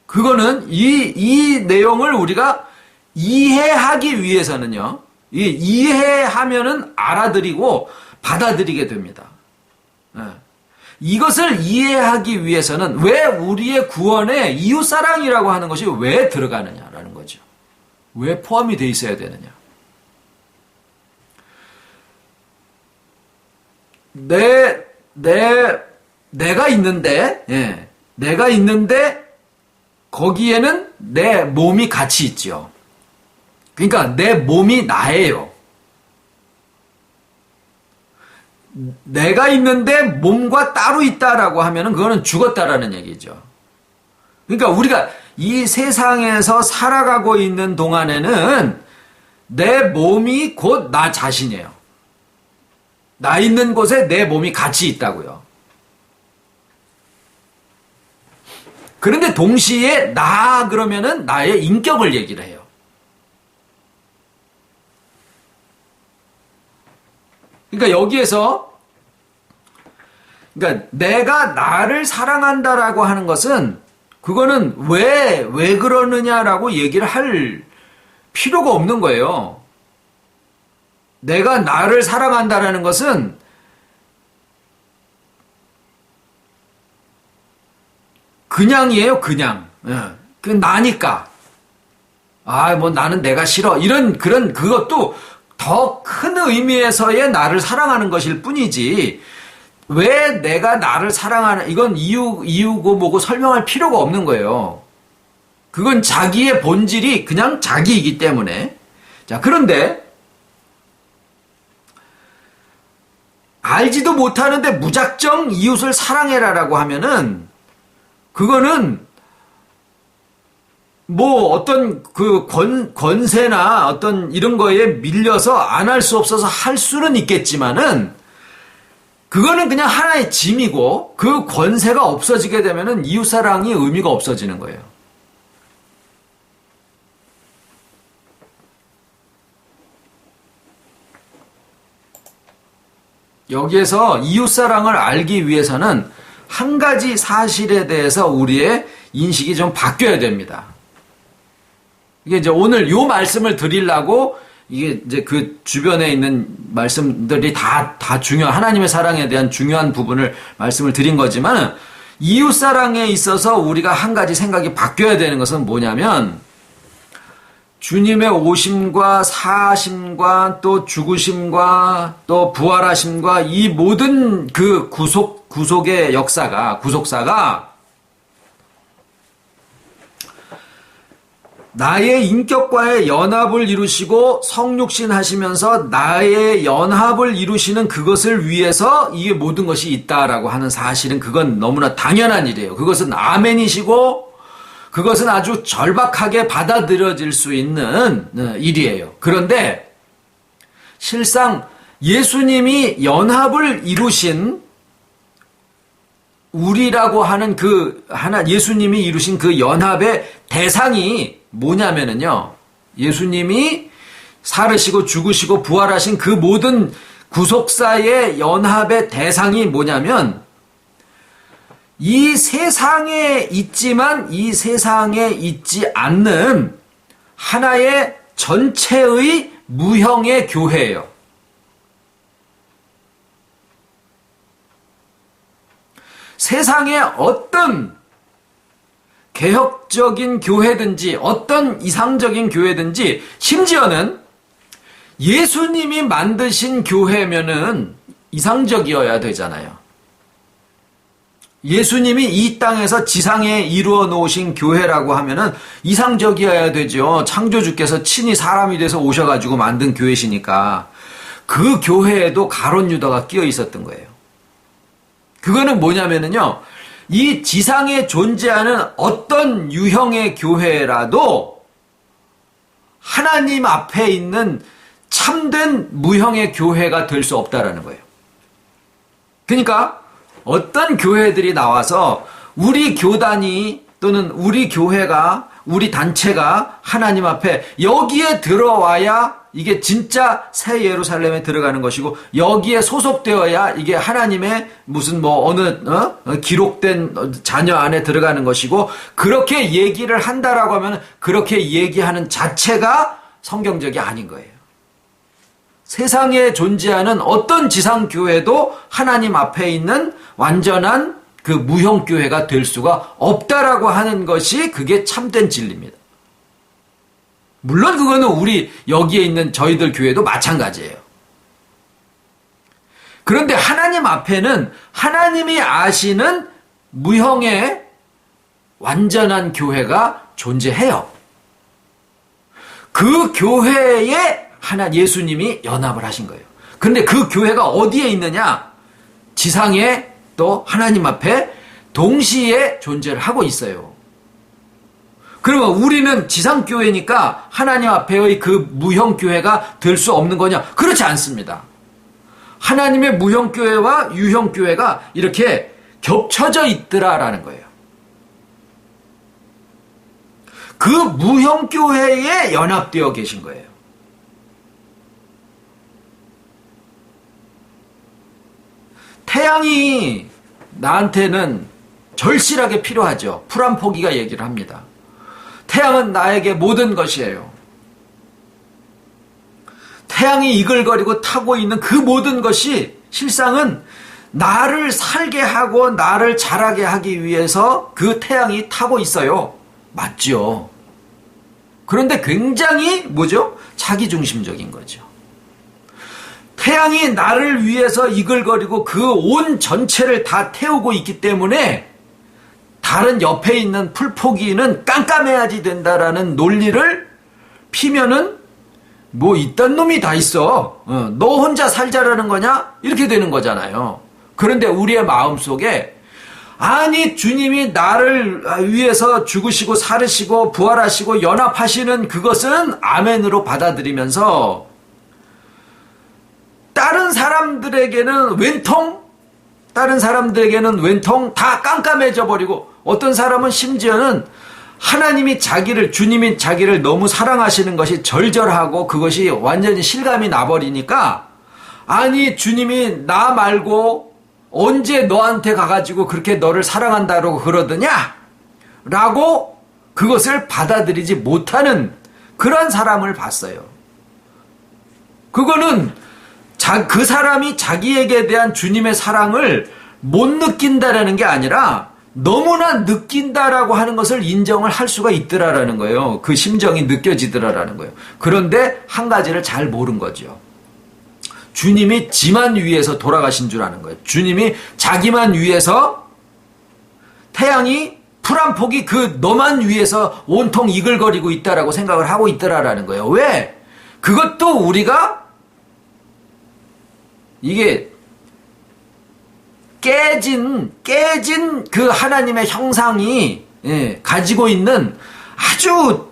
그거는 이 내용을 우리가 이해하기 위해서는요. 이해하면은 알아들이고 받아들이게 됩니다. 이것을 이해하기 위해서는 왜 우리의 구원에 이웃사랑이라고 하는 것이 왜 들어가느냐라는 거죠. 왜 포함이 돼 있어야 되느냐. 내가 있는데 거기에는 내 몸이 같이 있죠. 그러니까 내 몸이 나예요. 내가 있는데 몸과 따로 있다라고 하면은 그거는 죽었다라는 얘기죠. 그러니까 우리가 이 세상에서 살아가고 있는 동안에는 내 몸이 곧 나 자신이에요. 나 있는 곳에 내 몸이 같이 있다고요. 그런데 동시에 나 그러면은 나의 인격을 얘기를 해요. 그러니까 여기에서 그러니까 내가 나를 사랑한다라고 하는 것은 그거는 왜 그러느냐라고 얘기를 할 필요가 없는 거예요. 내가 나를 사랑한다라는 것은 그냥이에요, 그냥. 그 나니까. 나는 내가 싫어. 그것도 더 큰 의미에서의 나를 사랑하는 것일 뿐이지, 왜 내가 나를 사랑하는, 이건 이유고 뭐고 설명할 필요가 없는 거예요. 그건 자기의 본질이 그냥 자기이기 때문에. 자, 그런데, 알지도 못하는데 무작정 이웃을 사랑해라라고 하면은, 그거는, 어떤 권세나 어떤 이런 거에 밀려서 안 할 수 없어서 할 수는 있겠지만은, 그거는 그냥 하나의 짐이고, 그 권세가 없어지게 되면은 이웃사랑이 의미가 없어지는 거예요. 여기에서 이웃사랑을 알기 위해서는 한 가지 사실에 대해서 우리의 인식이 좀 바뀌어야 됩니다. 이게 이제 오늘 요 말씀을 드리려고 이게 이제 그 주변에 있는 말씀들이 다 중요한, 하나님의 사랑에 대한 중요한 부분을 말씀을 드린 거지만, 이웃 사랑에 있어서 우리가 한 가지 생각이 바뀌어야 되는 것은 뭐냐면, 주님의 오심과 사심과 또 죽으심과 또 부활하심과 이 모든 그 구속의 구속사가 나의 인격과의 연합을 이루시고 성육신 하시면서 나의 연합을 이루시는 그것을 위해서 이게 모든 것이 있다라고 하는 사실은 그건 너무나 당연한 일이에요. 그것은 아멘이시고 그것은 아주 절박하게 받아들여질 수 있는 일이에요. 그런데 실상 예수님이 연합을 이루신 우리라고 하는 예수님이 이루신 그 연합의 대상이 뭐냐면은요, 예수님이 살으시고 죽으시고 부활하신 그 모든 구속사의 연합의 대상이 뭐냐면, 이 세상에 있지만 이 세상에 있지 않는 하나의 전체의 무형의 교회예요. 세상에 어떤 개혁적인 교회든지 어떤 이상적인 교회든지 심지어는 예수님이 만드신 교회면은 이상적이어야 되잖아요. 예수님이 이 땅에서 지상에 이루어 놓으신 교회라고 하면은 이상적이어야 되죠. 창조주께서 친히 사람이 돼서 오셔가지고 만든 교회시니까. 그 교회에도 가룟 유다가 끼어 있었던 거예요. 그거는 뭐냐면은요, 이 지상에 존재하는 어떤 유형의 교회라도 하나님 앞에 있는 참된 무형의 교회가 될 수 없다라는 거예요. 그러니까 어떤 교회들이 나와서 우리 교단이 또는 우리 교회가, 우리 단체가 하나님 앞에 여기에 들어와야 이게 진짜 새 예루살렘에 들어가는 것이고, 여기에 소속되어야 이게 하나님의 무슨 기록된 자녀 안에 들어가는 것이고, 그렇게 얘기를 한다라고 하면 그렇게 얘기하는 자체가 성경적이 아닌 거예요. 세상에 존재하는 어떤 지상교회도 하나님 앞에 있는 완전한 그 무형교회가 될 수가 없다라고 하는 것이 그게 참된 진리입니다. 물론 그거는 우리 여기에 있는 저희들 교회도 마찬가지예요. 그런데 하나님 앞에는 하나님이 아시는 무형의 완전한 교회가 존재해요. 그 교회에 예수님이 연합을 하신 거예요. 그런데 그 교회가 어디에 있느냐? 지상에 또 하나님 앞에 동시에 존재를 하고 있어요. 그러면 우리는 지상교회니까 하나님 앞에의 그 무형교회가 될 수 없는 거냐? 그렇지 않습니다. 하나님의 무형교회와 유형교회가 이렇게 겹쳐져 있더라라는 거예요. 그 무형교회에 연합되어 계신 거예요. 태양이 나한테는 절실하게 필요하죠. 프란포기가 얘기를 합니다. 태양은 나에게 모든 것이에요. 태양이 이글거리고 타고 있는 그 모든 것이 실상은 나를 살게 하고 나를 자라게 하기 위해서 그 태양이 타고 있어요. 맞죠? 그런데 굉장히 자기중심적인 거죠. 태양이 나를 위해서 이글거리고 그 온 전체를 다 태우고 있기 때문에 다른 옆에 있는 풀포기는 깜깜해야지 된다라는 논리를 피면은 이딴 놈이 다 있어. 너 혼자 살자라는 거냐? 이렇게 되는 거잖아요. 그런데 우리의 마음속에 아니 주님이 나를 위해서 죽으시고 살으시고 부활하시고 연합하시는 그것은 아멘으로 받아들이면서 다른 사람들에게는 웬통 다 깜깜해져 버리고, 어떤 사람은 심지어는 주님이 자기를 너무 사랑하시는 것이 절절하고 그것이 완전히 실감이 나버리니까, 아니 주님이 나 말고 언제 너한테 가가지고 그렇게 너를 사랑한다고 그러더냐? 라고 그것을 받아들이지 못하는 그런 사람을 봤어요. 그거는 그 사람이 자기에게 대한 주님의 사랑을 못 느낀다라는 게 아니라 너무나 느낀다라고 하는 것을 인정을 할 수가 있더라라는 거예요. 그 심정이 느껴지더라라는 거예요. 그런데 한 가지를 잘 모른 거죠. 주님이 지만 위해서 돌아가신 줄 아는 거예요. 주님이 자기만 위해서 태양이 풀 한 폭이 그 너만 위해서 온통 이글거리고 있다라고 생각을 하고 있더라라는 거예요. 왜? 그것도 우리가 이게 깨진 그 하나님의 형상이 가지고 있는 아주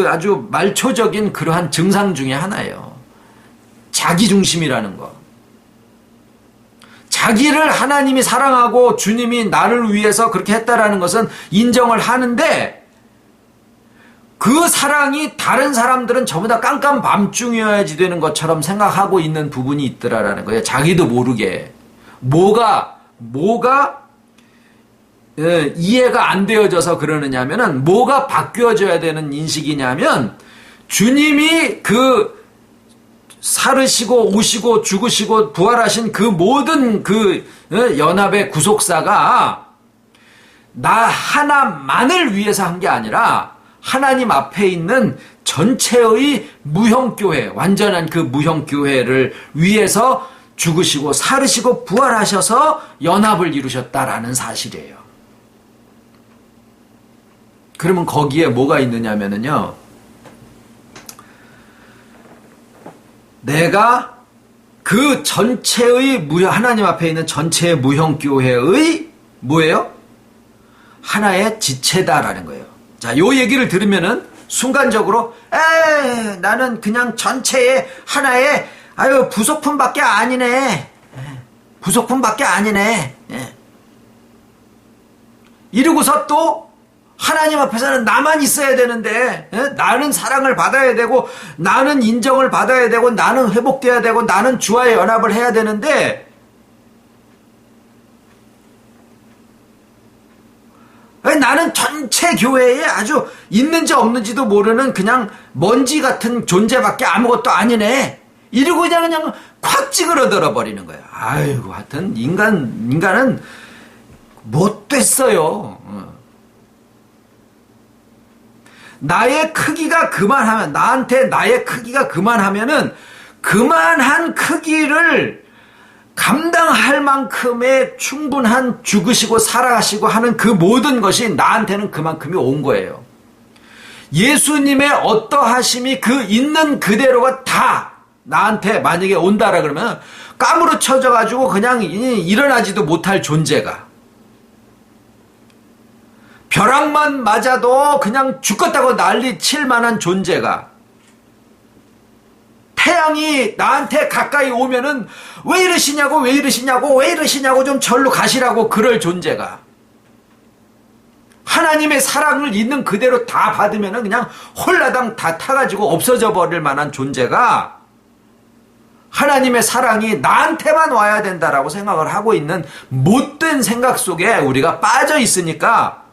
아주 말초적인 그러한 증상 중에 하나예요. 자기중심이라는 거. 자기를 하나님이 사랑하고 주님이 나를 위해서 그렇게 했다라는 것은 인정을 하는데 그 사랑이 다른 사람들은 전부 다 깜깜밤중이어야지 되는 것처럼 생각하고 있는 부분이 있더라라는 거예요. 자기도 모르게. 뭐가 이해가 안 되어져서 그러느냐면은 뭐가 바뀌어져야 되는 인식이냐면 주님이 그 살으시고 오시고 죽으시고 부활하신 그 모든 그 연합의 구속사가 나 하나만을 위해서 한 게 아니라 하나님 앞에 있는 전체의 무형교회, 완전한 그 무형교회를 위해서 죽으시고 살으시고 부활하셔서 연합을 이루셨다라는 사실이에요. 그러면 거기에 뭐가 있느냐면요. 내가 그 전체의 하나님 앞에 있는 전체의 무형교회의 뭐예요? 하나의 지체다라는 거예요. 자, 요 얘기를 들으면은 순간적으로 나는 그냥 전체의 하나의 부속품밖에 아니네. 부속품밖에 아니네. 이러고서 또 하나님 앞에서는 나만 있어야 되는데 나는 사랑을 받아야 되고 나는 인정을 받아야 되고 나는 회복돼야 되고 나는 주와의 연합을 해야 되는데 나는 전체 교회에 아주 있는지 없는지도 모르는 그냥 먼지 같은 존재밖에 아무것도 아니네. 이러고 그냥 콱 찌그러들어 버리는 거야. 아이고, 하여튼 인간은 못됐어요. 나의 크기가 그만하면, 나한테 나의 크기가 그만하면은 그만한 크기를 감당할 만큼의 충분한 죽으시고 살아가시고 하는 그 모든 것이 나한테는 그만큼이 온 거예요. 예수님의 어떠하심이 그 있는 그대로가 다 나한테 만약에 온다라 그러면 까무러쳐져가지고 그냥 일어나지도 못할 존재가, 벼락만 맞아도 그냥 죽겠다고 난리 칠 만한 존재가, 태양이 나한테 가까이 오면은 왜 이러시냐고 좀 절로 가시라고 그럴 존재가, 하나님의 사랑을 있는 그대로 다 받으면은 그냥 홀라당 다 타가지고 없어져 버릴 만한 존재가 하나님의 사랑이 나한테만 와야 된다라고 생각을 하고 있는 못된 생각 속에 우리가 빠져 있으니까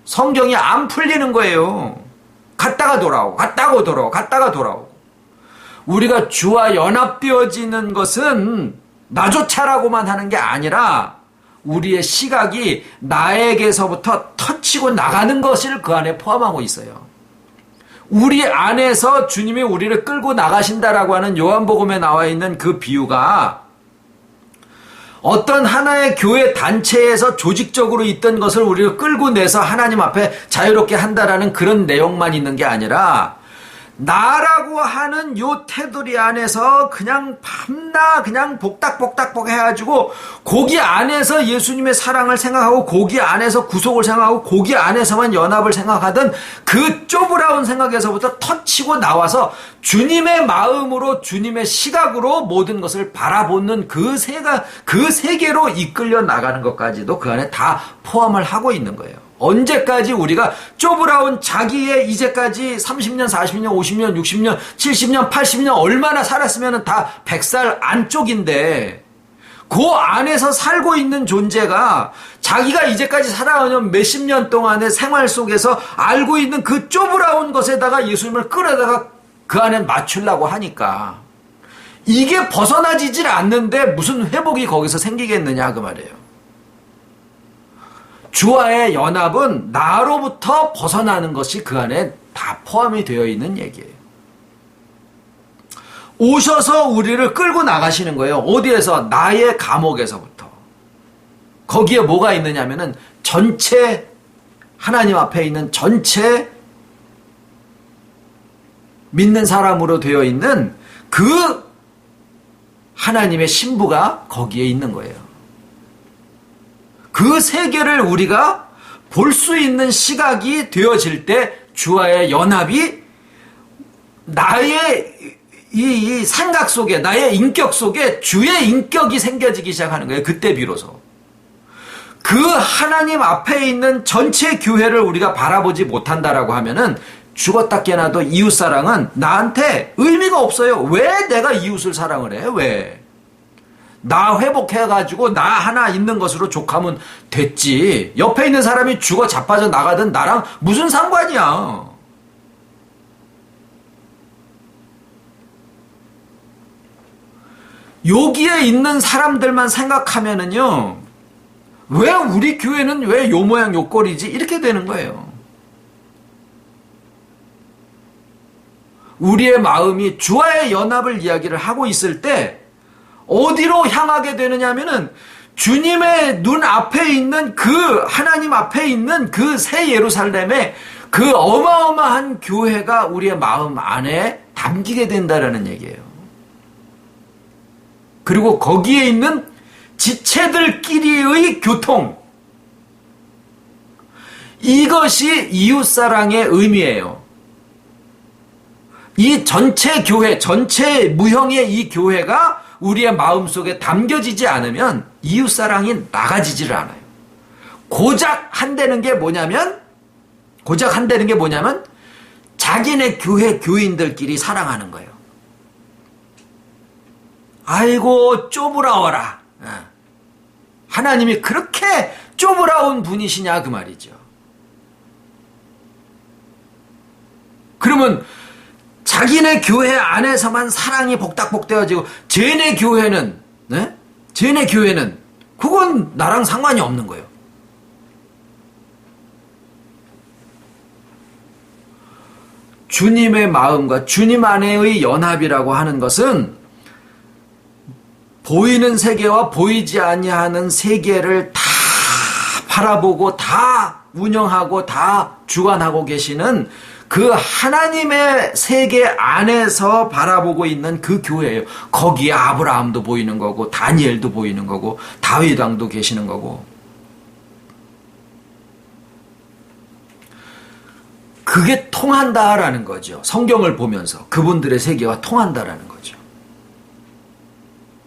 성경이 안 풀리는 거예요. 갔다가 돌아오고. 우리가 주와 연합되어지는 것은 나조차라고만 하는 게 아니라 우리의 시각이 나에게서부터 터치고 나가는 것을 그 안에 포함하고 있어요. 우리 안에서 주님이 우리를 끌고 나가신다라고 하는 요한복음에 나와 있는 그 비유가 어떤 하나의 교회 단체에서 조직적으로 있던 것을 우리가 끌고 내서 하나님 앞에 자유롭게 한다라는 그런 내용만 있는 게 아니라 나라고 하는 요 테두리 안에서 그냥 밤낮 그냥 복닥복닥복 해가지고 거기 안에서 예수님의 사랑을 생각하고 거기 안에서 구속을 생각하고 거기 안에서만 연합을 생각하던 그 좁으라운 생각에서부터 터치고 나와서 주님의 마음으로 주님의 시각으로 모든 것을 바라보는 그 세계로 이끌려 나가는 것까지도 그 안에 다 포함을 하고 있는 거예요. 언제까지 우리가 좁으라운 자기의 이제까지 30년, 40년, 50년, 60년, 70년, 80년 얼마나 살았으면 다 100살 안쪽인데 그 안에서 살고 있는 존재가 자기가 이제까지 살아온 몇십 년 동안의 생활 속에서 알고 있는 그 좁으라운 것에다가 예수님을 끌어다가 그 안에 맞추려고 하니까 이게 벗어나지질 않는데 무슨 회복이 거기서 생기겠느냐 그 말이에요. 주와의 연합은 나로부터 벗어나는 것이 그 안에 다 포함이 되어 있는 얘기예요. 오셔서 우리를 끌고 나가시는 거예요. 어디에서? 나의 감옥에서부터. 거기에 뭐가 있느냐면은 전체 하나님 앞에 있는 전체 믿는 사람으로 되어 있는 그 하나님의 신부가 거기에 있는 거예요. 그 세계를 우리가 볼 수 있는 시각이 되어질 때 주와의 연합이 나의 이 생각 속에, 나의 인격 속에 주의 인격이 생겨지기 시작하는 거예요. 그때 비로소. 그 하나님 앞에 있는 전체 교회를 우리가 바라보지 못한다라고 하면은 죽었다 깨나도 이웃사랑은 나한테 의미가 없어요. 왜 내가 이웃을 사랑을 해? 왜? 나 회복해가지고 나 하나 있는 것으로 족하면 됐지. 옆에 있는 사람이 죽어 자빠져 나가든 나랑 무슨 상관이야. 여기에 있는 사람들만 생각하면은요, 왜 우리 교회는 왜 요 모양 요 꼴이지? 이렇게 되는 거예요. 우리의 마음이 주와의 연합을 이야기를 하고 있을 때 어디로 향하게 되느냐면은 주님의 눈 앞에 있는 그 하나님 앞에 있는 그 새 예루살렘의 그 어마어마한 교회가 우리의 마음 안에 담기게 된다라는 얘기예요. 그리고 거기에 있는 지체들끼리의 교통, 이것이 이웃사랑의 의미예요. 이 전체 교회, 전체 무형의 이 교회가 우리의 마음속에 담겨지지 않으면 이웃사랑이 나가지지를 않아요. 고작 한다는 게 뭐냐면 자기네 교회 교인들끼리 사랑하는 거예요. 아이고 쪼부라워라. 하나님이 그렇게 쪼부라운 분이시냐 그 말이죠. 그러면 자기네 교회 안에서만 사랑이 복닥복되어지고 쟤네 교회는 그건 나랑 상관이 없는 거예요. 주님의 마음과 주님 안에의 연합이라고 하는 것은 보이는 세계와 보이지 아니하는 세계를 다 바라보고 다 운영하고 다 주관하고 계시는 그 하나님의 세계 안에서 바라보고 있는 그 교회예요. 거기에 아브라함도 보이는 거고 다니엘도 보이는 거고 다윗 왕도 계시는 거고. 그게 통한다라는 거죠. 성경을 보면서 그분들의 세계와 통한다라는 거죠.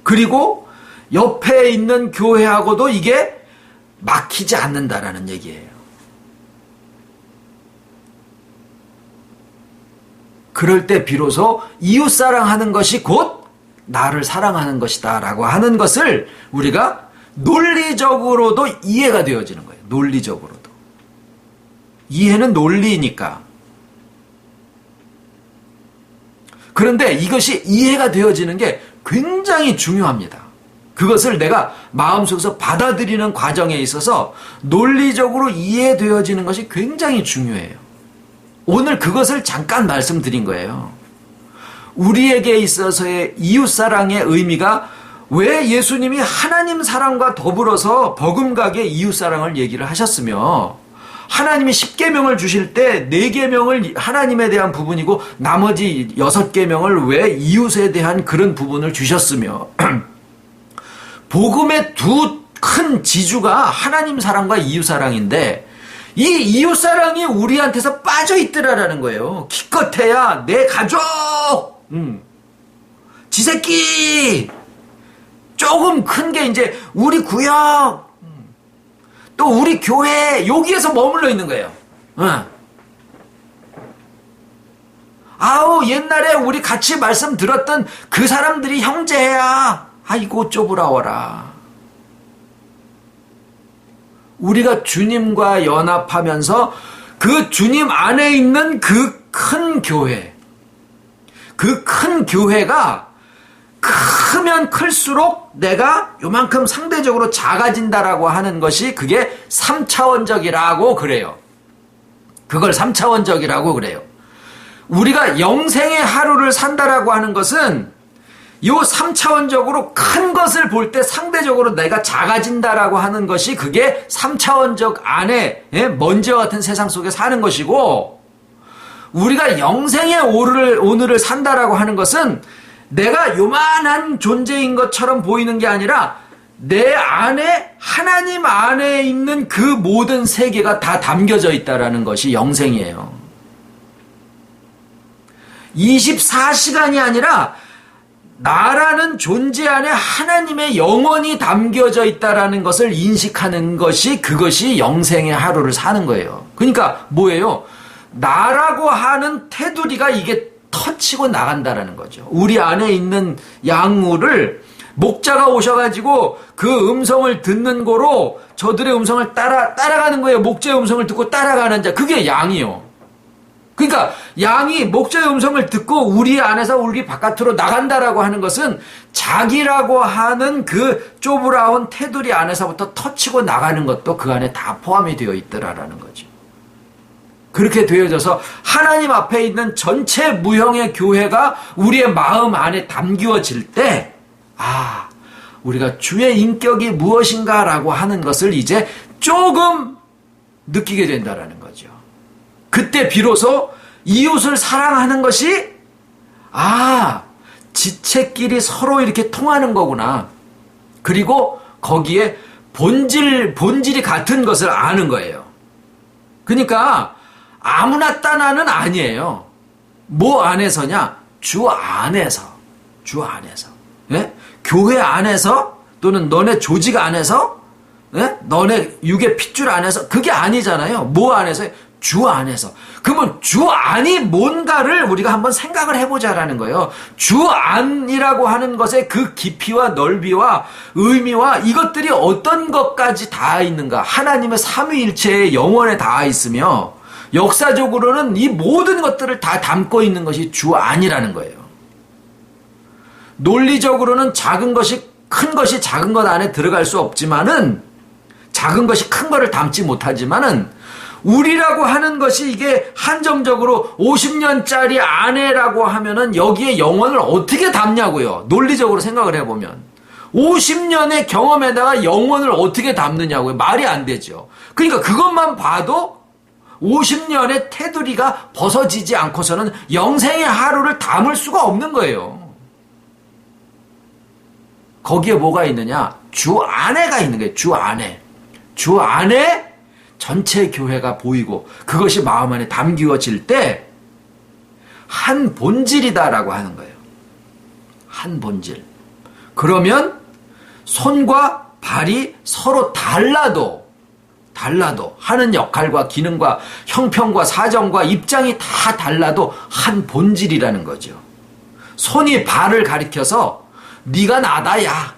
그리고 옆에 있는 교회하고도 이게 막히지 않는다라는 얘기예요. 그럴 때 비로소 이웃사랑하는 것이 곧 나를 사랑하는 것이다 라고 하는 것을 우리가 논리적으로도 이해가 되어지는 거예요. 논리적으로도. 이해는 논리니까. 그런데 이것이 이해가 되어지는 게 굉장히 중요합니다. 그것을 내가 마음속에서 받아들이는 과정에 있어서 논리적으로 이해되어지는 것이 굉장히 중요해요. 오늘 그것을 잠깐 말씀드린 거예요. 우리에게 있어서의 이웃사랑의 의미가 왜 예수님이 하나님 사랑과 더불어서 버금가게 이웃사랑을 얘기를 하셨으며 하나님이 10계명을 주실 때 4계명을 하나님에 대한 부분이고 나머지 6계명을 왜 이웃에 대한 그런 부분을 주셨으며 복음의 두 큰 지주가 하나님 사랑과 이웃 사랑인데 이 이웃 사랑이 우리한테서 빠져 있더라라는 거예요. 기껏해야 내 가족, 지 새끼, 조금 큰 게 이제 우리 구역, 또 우리 교회 여기에서 머물러 있는 거예요. 아우 옛날에 우리 같이 말씀 들었던 그 사람들이 형제야. 아이고 쪼부라워라. 우리가 주님과 연합하면서 그 주님 안에 있는 그 큰 교회, 그 큰 교회가 크면 클수록 내가 요만큼 상대적으로 작아진다라고 하는 것이 그게 3차원적이라고 그래요. 그걸 3차원적이라고 그래요. 우리가 영생의 하루를 산다라고 하는 것은 요 3차원적으로 큰 것을 볼 때 상대적으로 내가 작아진다라고 하는 것이 그게 3차원적 안에 먼지와 같은 세상 속에 사는 것이고, 우리가 영생의 오늘을 산다라고 하는 것은 내가 요만한 존재인 것처럼 보이는 게 아니라 내 안에 하나님 안에 있는 그 모든 세계가 다 담겨져 있다라는 것이 영생이에요. 24시간이 아니라 나라는 존재 안에 하나님의 영혼이 담겨져 있다라는 것을 인식하는 것이, 그것이 영생의 하루를 사는 거예요. 그러니까 뭐예요? 나라고 하는 테두리가 이게 터치고 나간다라는 거죠. 우리 안에 있는 양우를 목자가 오셔가지고 그 음성을 듣는 거로 저들의 음성을 따라가는 거예요. 목자의 음성을 듣고 따라가는 자, 그게 양이요. 그러니까 양이 목자의 음성을 듣고 우리 안에서 우리 바깥으로 나간다라고 하는 것은 자기라고 하는 그 좁으라운 테두리 안에서부터 터치고 나가는 것도 그 안에 다 포함이 되어 있더라라는 거죠. 그렇게 되어져서 하나님 앞에 있는 전체 무형의 교회가 우리의 마음 안에 담기워질 때, 우리가 주의 인격이 무엇인가라고 하는 것을 이제 조금 느끼게 된다라는 거죠. 그때 비로소 이웃을 사랑하는 것이, 지체끼리 서로 이렇게 통하는 거구나. 그리고 거기에 본질이 같은 것을 아는 거예요. 그러니까 아무나 따나는 아니에요. 뭐 안에서냐? 주 안에서. 예? 교회 안에서, 또는 너네 조직 안에서, 예? 너네 육의 핏줄 안에서, 그게 아니잖아요. 뭐 안에서? 주 안에서. 그러면 주 안이 뭔가를 우리가 한번 생각을 해보자라는 거예요. 주 안이라고 하는 것의 그 깊이와 넓이와 의미와 이것들이 어떤 것까지 닿아 있는가. 하나님의 삼위일체의 영원에 닿아 있으며, 역사적으로는 이 모든 것들을 다 담고 있는 것이 주 안이라는 거예요. 논리적으로는 작은 것이 큰 것이 작은 것 안에 들어갈 수 없지만은, 작은 것이 큰 것을 담지 못하지만은, 우리라고 하는 것이 이게 한정적으로 50년짜리 아내라고 하면은 여기에 영혼을 어떻게 담냐고요. 논리적으로 생각을 해보면 50년의 경험에다가 영혼을 어떻게 담느냐고요. 말이 안 되죠. 그러니까 그것만 봐도 50년의 테두리가 벗어지지 않고서는 영생의 하루를 담을 수가 없는 거예요. 거기에 뭐가 있느냐? 주 안에가 있는 거예요. 주 안에 전체 교회가 보이고 그것이 마음 안에 담기워질 때 한 본질이다라고 하는 거예요. 한 본질. 그러면 손과 발이 서로 달라도 하는 역할과 기능과 형평과 사정과 입장이 다 달라도 한 본질이라는 거죠. 손이 발을 가리켜서 네가 나다 야.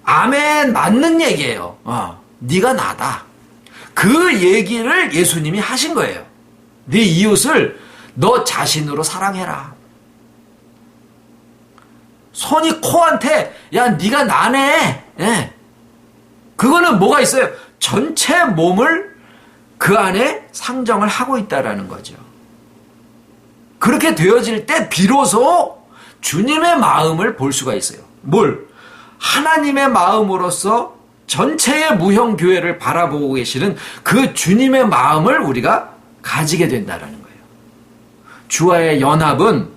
아멘, 맞는 얘기예요. 네가 나다. 그 얘기를 예수님이 하신 거예요. 네 이웃을 너 자신으로 사랑해라. 손이 코한테 야 네가 나네. 예. 그거는 뭐가 있어요? 전체 몸을 그 안에 상정을 하고 있다라는 거죠. 그렇게 되어질 때 비로소 주님의 마음을 볼 수가 있어요. 뭘? 하나님의 마음으로서 전체의 무형교회를 바라보고 계시는 그 주님의 마음을 우리가 가지게 된다는 거예요. 주와의 연합은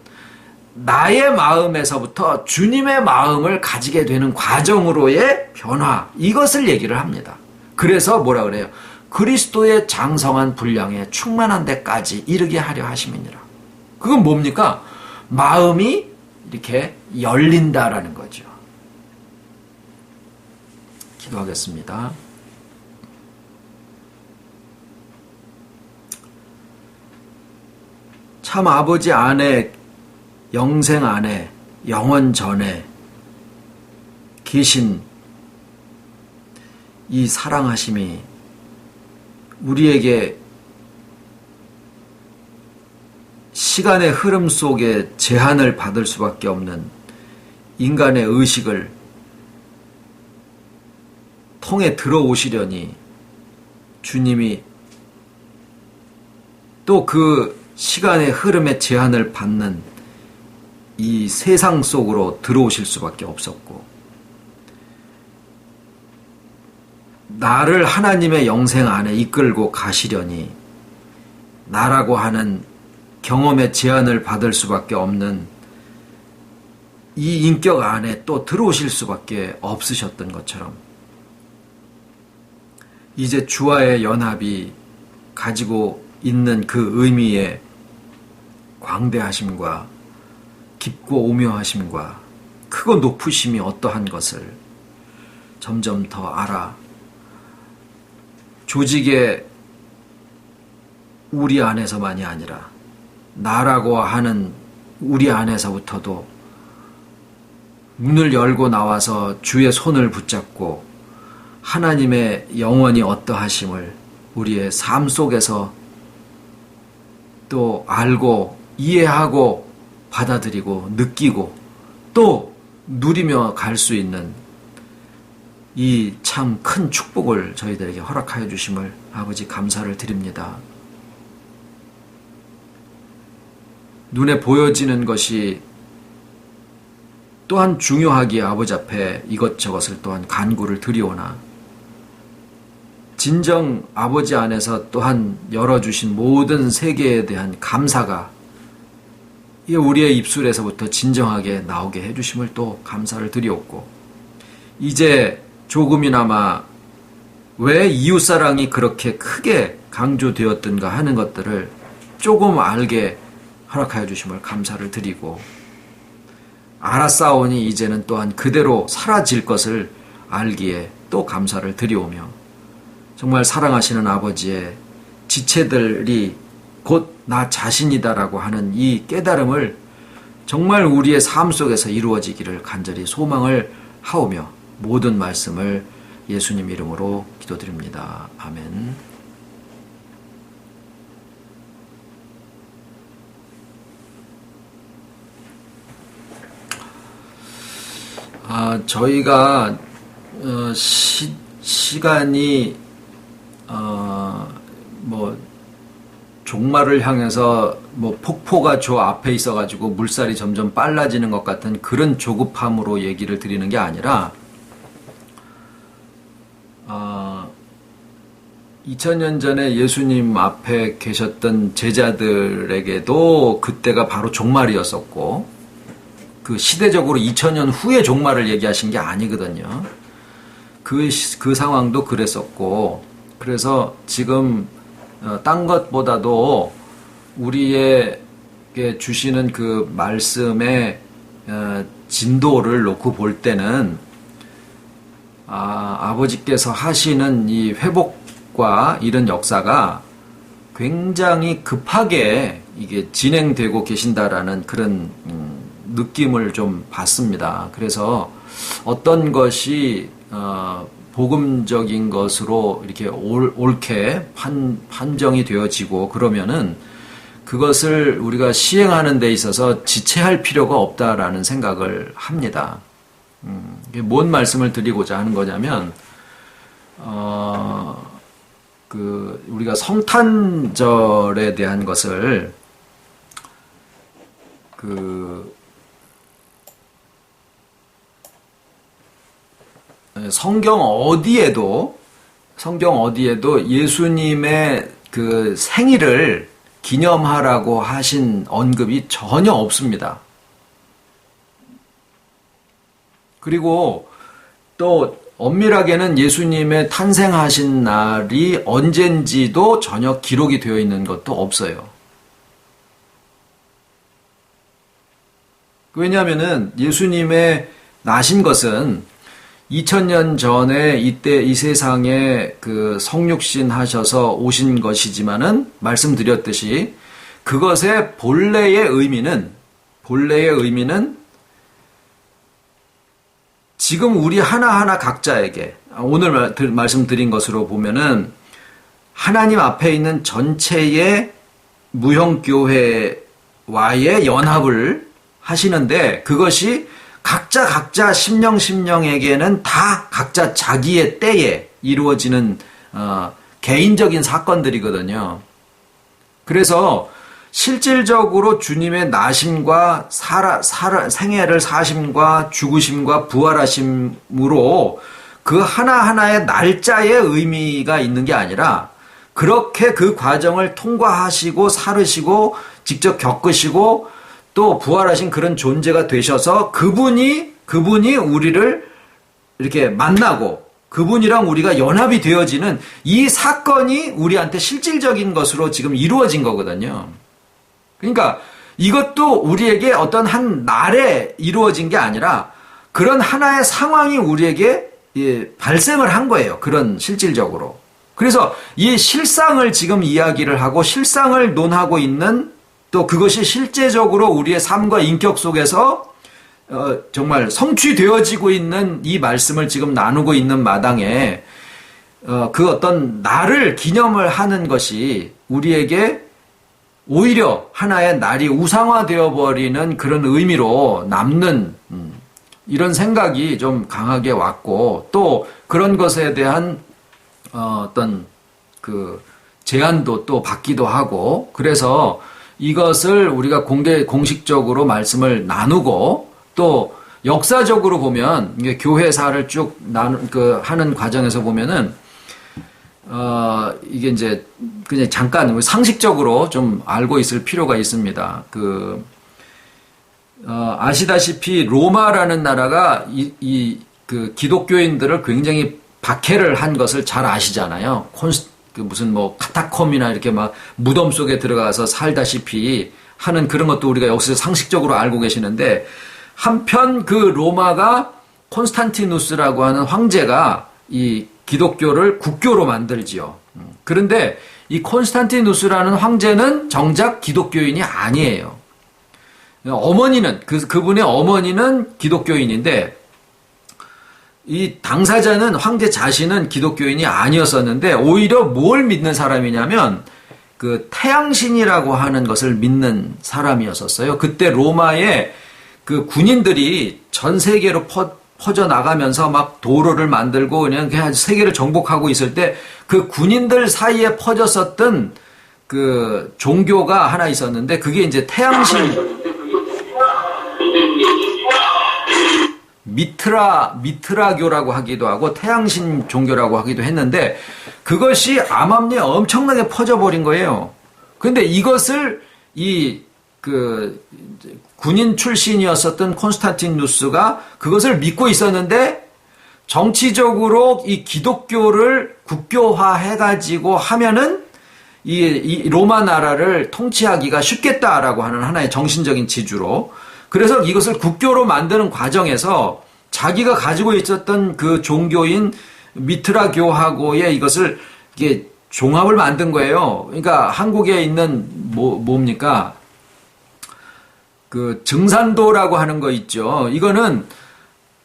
나의 마음에서부터 주님의 마음을 가지게 되는 과정으로의 변화, 이것을 얘기를 합니다. 그래서 뭐라 그래요? 그리스도의 장성한 분량에 충만한 데까지 이르게 하려 하심이니라. 그건 뭡니까? 마음이 이렇게 열린다라는 거죠. 기도하겠습니다. 참 아버지 안에, 영생 안에, 영원 전에 계신 이 사랑하심이 우리에게 시간의 흐름 속에 제한을 받을 수밖에 없는 인간의 의식을 통해 들어오시려니 주님이 또 그 시간의 흐름의 제한을 받는 이 세상 속으로 들어오실 수밖에 없었고, 나를 하나님의 영생 안에 이끌고 가시려니 나라고 하는 경험의 제한을 받을 수밖에 없는 이 인격 안에 또 들어오실 수밖에 없으셨던 것처럼, 이제 주와의 연합이 가지고 있는 그 의미의 광대하심과 깊고 오묘하심과 크고 높으심이 어떠한 것을 점점 더 알아 조직의 우리 안에서만이 아니라 나라고 하는 우리 안에서부터도 문을 열고 나와서 주의 손을 붙잡고 하나님의 영원히 어떠하심을 우리의 삶 속에서 또 알고 이해하고 받아들이고 느끼고 또 누리며 갈 수 있는 이 참 큰 축복을 저희들에게 허락하여 주심을 아버지 감사를 드립니다. 눈에 보여지는 것이 또한 중요하기에 아버지 앞에 이것저것을 또한 간구를 드리오나, 진정 아버지 안에서 또한 열어주신 모든 세계에 대한 감사가 우리의 입술에서부터 진정하게 나오게 해주심을 또 감사를 드리옵고, 이제 조금이나마 왜 이웃사랑이 그렇게 크게 강조되었던가 하는 것들을 조금 알게 허락하여 주심을 감사를 드리고, 알았사오니 이제는 또한 그대로 사라질 것을 알기에 또 감사를 드리오며, 정말 사랑하시는 아버지의 지체들이 곧 나 자신이다라고 하는 이 깨달음을 정말 우리의 삶 속에서 이루어지기를 간절히 소망을 하오며, 모든 말씀을 예수님 이름으로 기도드립니다. 아멘. 저희가 시간이 종말을 향해서 폭포가 저 앞에 있어가지고 물살이 점점 빨라지는 것 같은 그런 조급함으로 얘기를 드리는 게 아니라, 2000년 전에 예수님 앞에 계셨던 제자들에게도 그때가 바로 종말이었었고, 그 시대적으로 2000년 후에 종말을 얘기하신 게 아니거든요. 그 상황도 그랬었고, 그래서 지금 딴 것보다도 우리에게 주시는 그 말씀의 진도를 놓고 볼 때는 아버지께서 하시는 이 회복과 이런 역사가 굉장히 급하게 이게 진행되고 계신다라는 그런 느낌을 좀 받습니다. 그래서 어떤 것이 복음적인 것으로 이렇게 옳게 판정이 되어지고 그러면은 그것을 우리가 시행하는 데 있어서 지체할 필요가 없다라는 생각을 합니다. 뭔 말씀을 드리고자 하는 거냐면, 우리가 성탄절에 대한 것을 성경 어디에도 예수님의 그 생일을 기념하라고 하신 언급이 전혀 없습니다. 그리고 또 엄밀하게는 예수님의 탄생하신 날이 언젠지도 전혀 기록이 되어 있는 것도 없어요. 왜냐하면은 예수님의 나신 것은 2000년 전에 이때 이 세상에 그 성육신 하셔서 오신 것이지만은 말씀드렸듯이 그것의 본래의 의미는 지금 우리 하나하나 각자에게 오늘 말씀드린 것으로 보면은 하나님 앞에 있는 전체의 무형교회의 와의 연합을 하시는데 그것이 각자 심령에게는 다 각자 자기의 때에 이루어지는 개인적인 사건들이거든요. 그래서 실질적으로 주님의 나심과 생애를 사심과 죽으심과 부활하심으로 그 하나하나의 날짜의 의미가 있는 게 아니라 그렇게 그 과정을 통과하시고 살으시고 직접 겪으시고 또 부활하신 그런 존재가 되셔서 그분이 우리를 이렇게 만나고 그분이랑 우리가 연합이 되어지는 이 사건이 우리한테 실질적인 것으로 지금 이루어진 거거든요. 그러니까 이것도 우리에게 어떤 한 날에 이루어진 게 아니라 그런 하나의 상황이 우리에게 발생을 한 거예요. 그런 실질적으로. 그래서 이 실상을 지금 이야기를 하고 실상을 논하고 있는 또 그것이 실제적으로 우리의 삶과 인격 속에서 정말 성취되어지고 있는 이 말씀을 지금 나누고 있는 마당에 그 어떤 날을 기념을 하는 것이 우리에게 오히려 하나의 날이 우상화되어 버리는 그런 의미로 남는 이런 생각이 좀 강하게 왔고 또 그런 것에 대한 어떤 그 제안도 또 받기도 하고 그래서 이것을 우리가 공식적으로 말씀을 나누고 또 역사적으로 보면 이게 교회사를 쭉 하는 과정에서 보면은 이게 이제 그냥 잠깐 상식적으로 좀 알고 있을 필요가 있습니다. 아시다시피 로마라는 나라가 그 기독교인들을 굉장히 박해를 한 것을 잘 아시잖아요. 무슨 뭐 카타콤이나 이렇게 막 무덤 속에 들어가서 살다시피 하는 그런 것도 우리가 역시 상식적으로 알고 계시는데 한편 그 로마가 콘스탄티누스라고 하는 황제가 이 기독교를 국교로 만들지요. 그런데 이 콘스탄티누스라는 황제는 정작 기독교인이 아니에요. 어머니는 그분의 어머니는 기독교인인데 이 당사자는 황제 자신은 기독교인이 아니었었는데 오히려 뭘 믿는 사람이냐면 그 태양신이라고 하는 것을 믿는 사람이었었어요. 그때 로마의 그 군인들이 전 세계로 퍼져 나가면서 막 도로를 만들고 그냥 세계를 정복하고 있을 때 그 군인들 사이에 퍼졌었던 그 종교가 하나 있었는데 그게 이제 태양신 미트라교라고 하기도 하고 태양신 종교라고 하기도 했는데 그것이 암암리에 엄청나게 퍼져버린 거예요. 근데 이것을 군인 출신이었었던 콘스탄티누스가 그것을 믿고 있었는데 정치적으로 이 기독교를 국교화해가지고 하면은 이 로마 나라를 통치하기가 쉽겠다라고 하는 하나의 정신적인 지주로 그래서 이것을 국교로 만드는 과정에서 자기가 가지고 있었던 그 종교인 미트라교하고의 이것을 이게 종합을 만든 거예요. 그러니까 한국에 있는 뭡니까? 그 증산도라고 하는 거 있죠. 이거는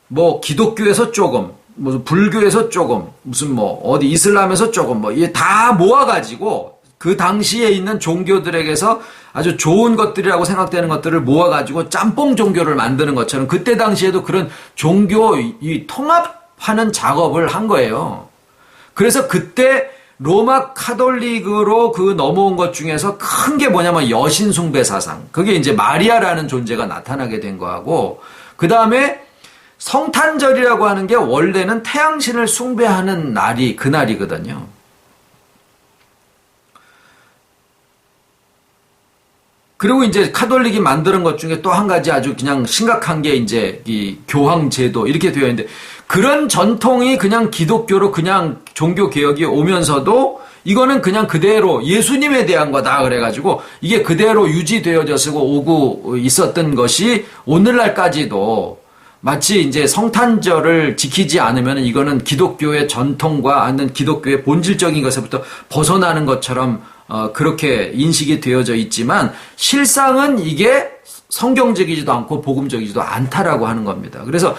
뭐 기독교에서 조금, 무슨 불교에서 조금, 무슨 뭐 어디 이슬람에서 조금 뭐 이게 다 모아가지고 그 당시에 있는 종교들에게서 아주 좋은 것들이라고 생각되는 것들을 모아가지고 짬뽕 종교를 만드는 것처럼 그때 당시에도 그런 종교 통합하는 작업을 한 거예요. 그래서 그때 로마 카톨릭으로 넘어온 것 중에서 큰 게 뭐냐면 여신 숭배 사상. 그게 이제 마리아라는 존재가 나타나게 된 거하고 그 다음에 성탄절이라고 하는 게 원래는 태양신을 숭배하는 그날이거든요. 그리고 이제 카톨릭이 만드는 것 중에 또 한 가지 아주 그냥 심각한 게 이제 이 교황제도 이렇게 되어 있는데 그런 전통이 그냥 기독교로 그냥 종교 개혁이 오면서도 이거는 그냥 그대로 예수님에 대한 거다 그래가지고 이게 그대로 유지되어져서 오고 있었던 것이 오늘날까지도 마치 이제 성탄절을 지키지 않으면 이거는 기독교의 전통과 아니면 기독교의 본질적인 것에부터 벗어나는 것처럼 그렇게 인식이 되어져 있지만 실상은 이게 성경적이지도 않고 복음적이지도 않다라고 하는 겁니다. 그래서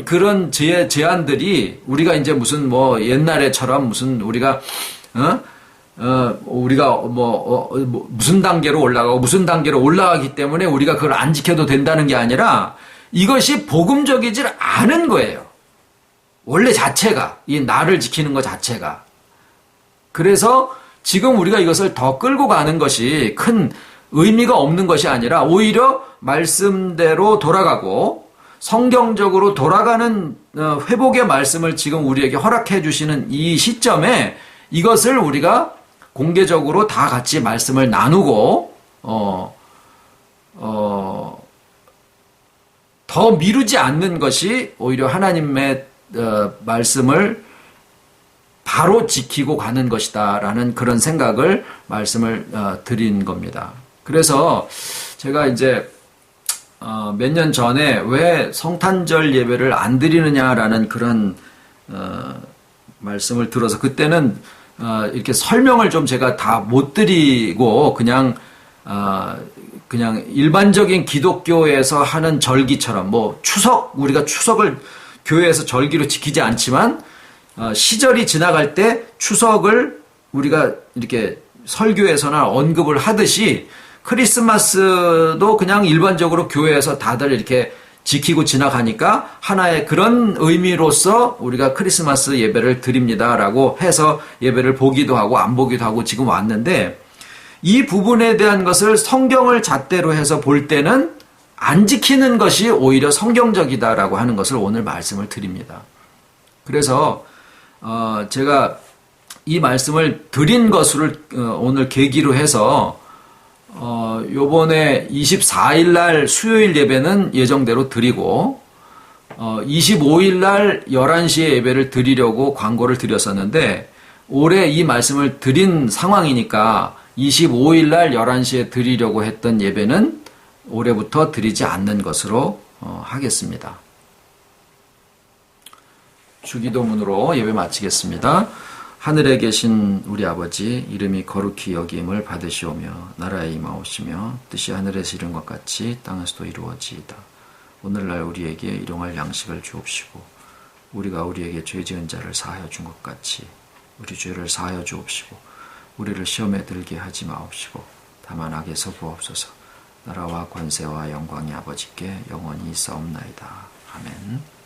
그런 제안들이 우리가 이제 무슨 뭐 옛날에처럼 무슨 우리가 우리가 무슨 단계로 올라가고 무슨 단계로 올라가기 때문에 우리가 그걸 안 지켜도 된다는 게 아니라 이것이 복음적이질 않은 거예요. 원래 자체가, 이 나를 지키는 것 자체가. 그래서 지금 우리가 이것을 더 끌고 가는 것이 큰 의미가 없는 것이 아니라 오히려 말씀대로 돌아가고 성경적으로 돌아가는 회복의 말씀을 지금 우리에게 허락해 주시는 이 시점에 이것을 우리가 공개적으로 다 같이 말씀을 나누고 더 미루지 않는 것이 오히려 하나님의 말씀을 바로 지키고 가는 것이다라는 그런 생각을 말씀을 드린 겁니다. 그래서 제가 이제 몇 년 전에 왜 성탄절 예배를 안 드리느냐라는 그런 말씀을 들어서 그때는 이렇게 설명을 좀 제가 다 못 드리고 그냥 일반적인 기독교에서 하는 절기처럼 우리가 추석을 교회에서 절기로 지키지 않지만 시절이 지나갈 때 추석을 우리가 이렇게 설교에서나 언급을 하듯이 크리스마스도 그냥 일반적으로 교회에서 다들 이렇게 지키고 지나가니까 하나의 그런 의미로서 우리가 크리스마스 예배를 드립니다라고 해서 예배를 보기도 하고 안 보기도 하고 지금 왔는데 이 부분에 대한 것을 성경을 잣대로 해서 볼 때는 안 지키는 것이 오히려 성경적이다라고 하는 것을 오늘 말씀을 드립니다. 그래서 제가 이 말씀을 드린 것을 오늘 계기로 해서 요번에 24일 날 수요일 예배는 예정대로 드리고 25일 날 11시에 예배를 드리려고 광고를 드렸었는데 올해 이 말씀을 드린 상황이니까 25일 날 11시에 드리려고 했던 예배는 올해부터 드리지 않는 것으로 하겠습니다. 주기도문으로 예배 마치겠습니다. 하늘에 계신 우리 아버지 이름이 거룩히 여김을 받으시오며 나라에 임하오시며 뜻이 하늘에서 이룬 것 같이 땅에서도 이루어지이다. 오늘날 우리에게 일용할 양식을 주옵시고 우리가 우리에게 죄 지은 자를 사하여 준 것 같이 우리 죄를 사하여 주옵시고 우리를 시험에 들게 하지 마옵시고 다만 악에서 구하옵소서. 나라와 권세와 영광이 아버지께 영원히 있사옵나이다. 아멘.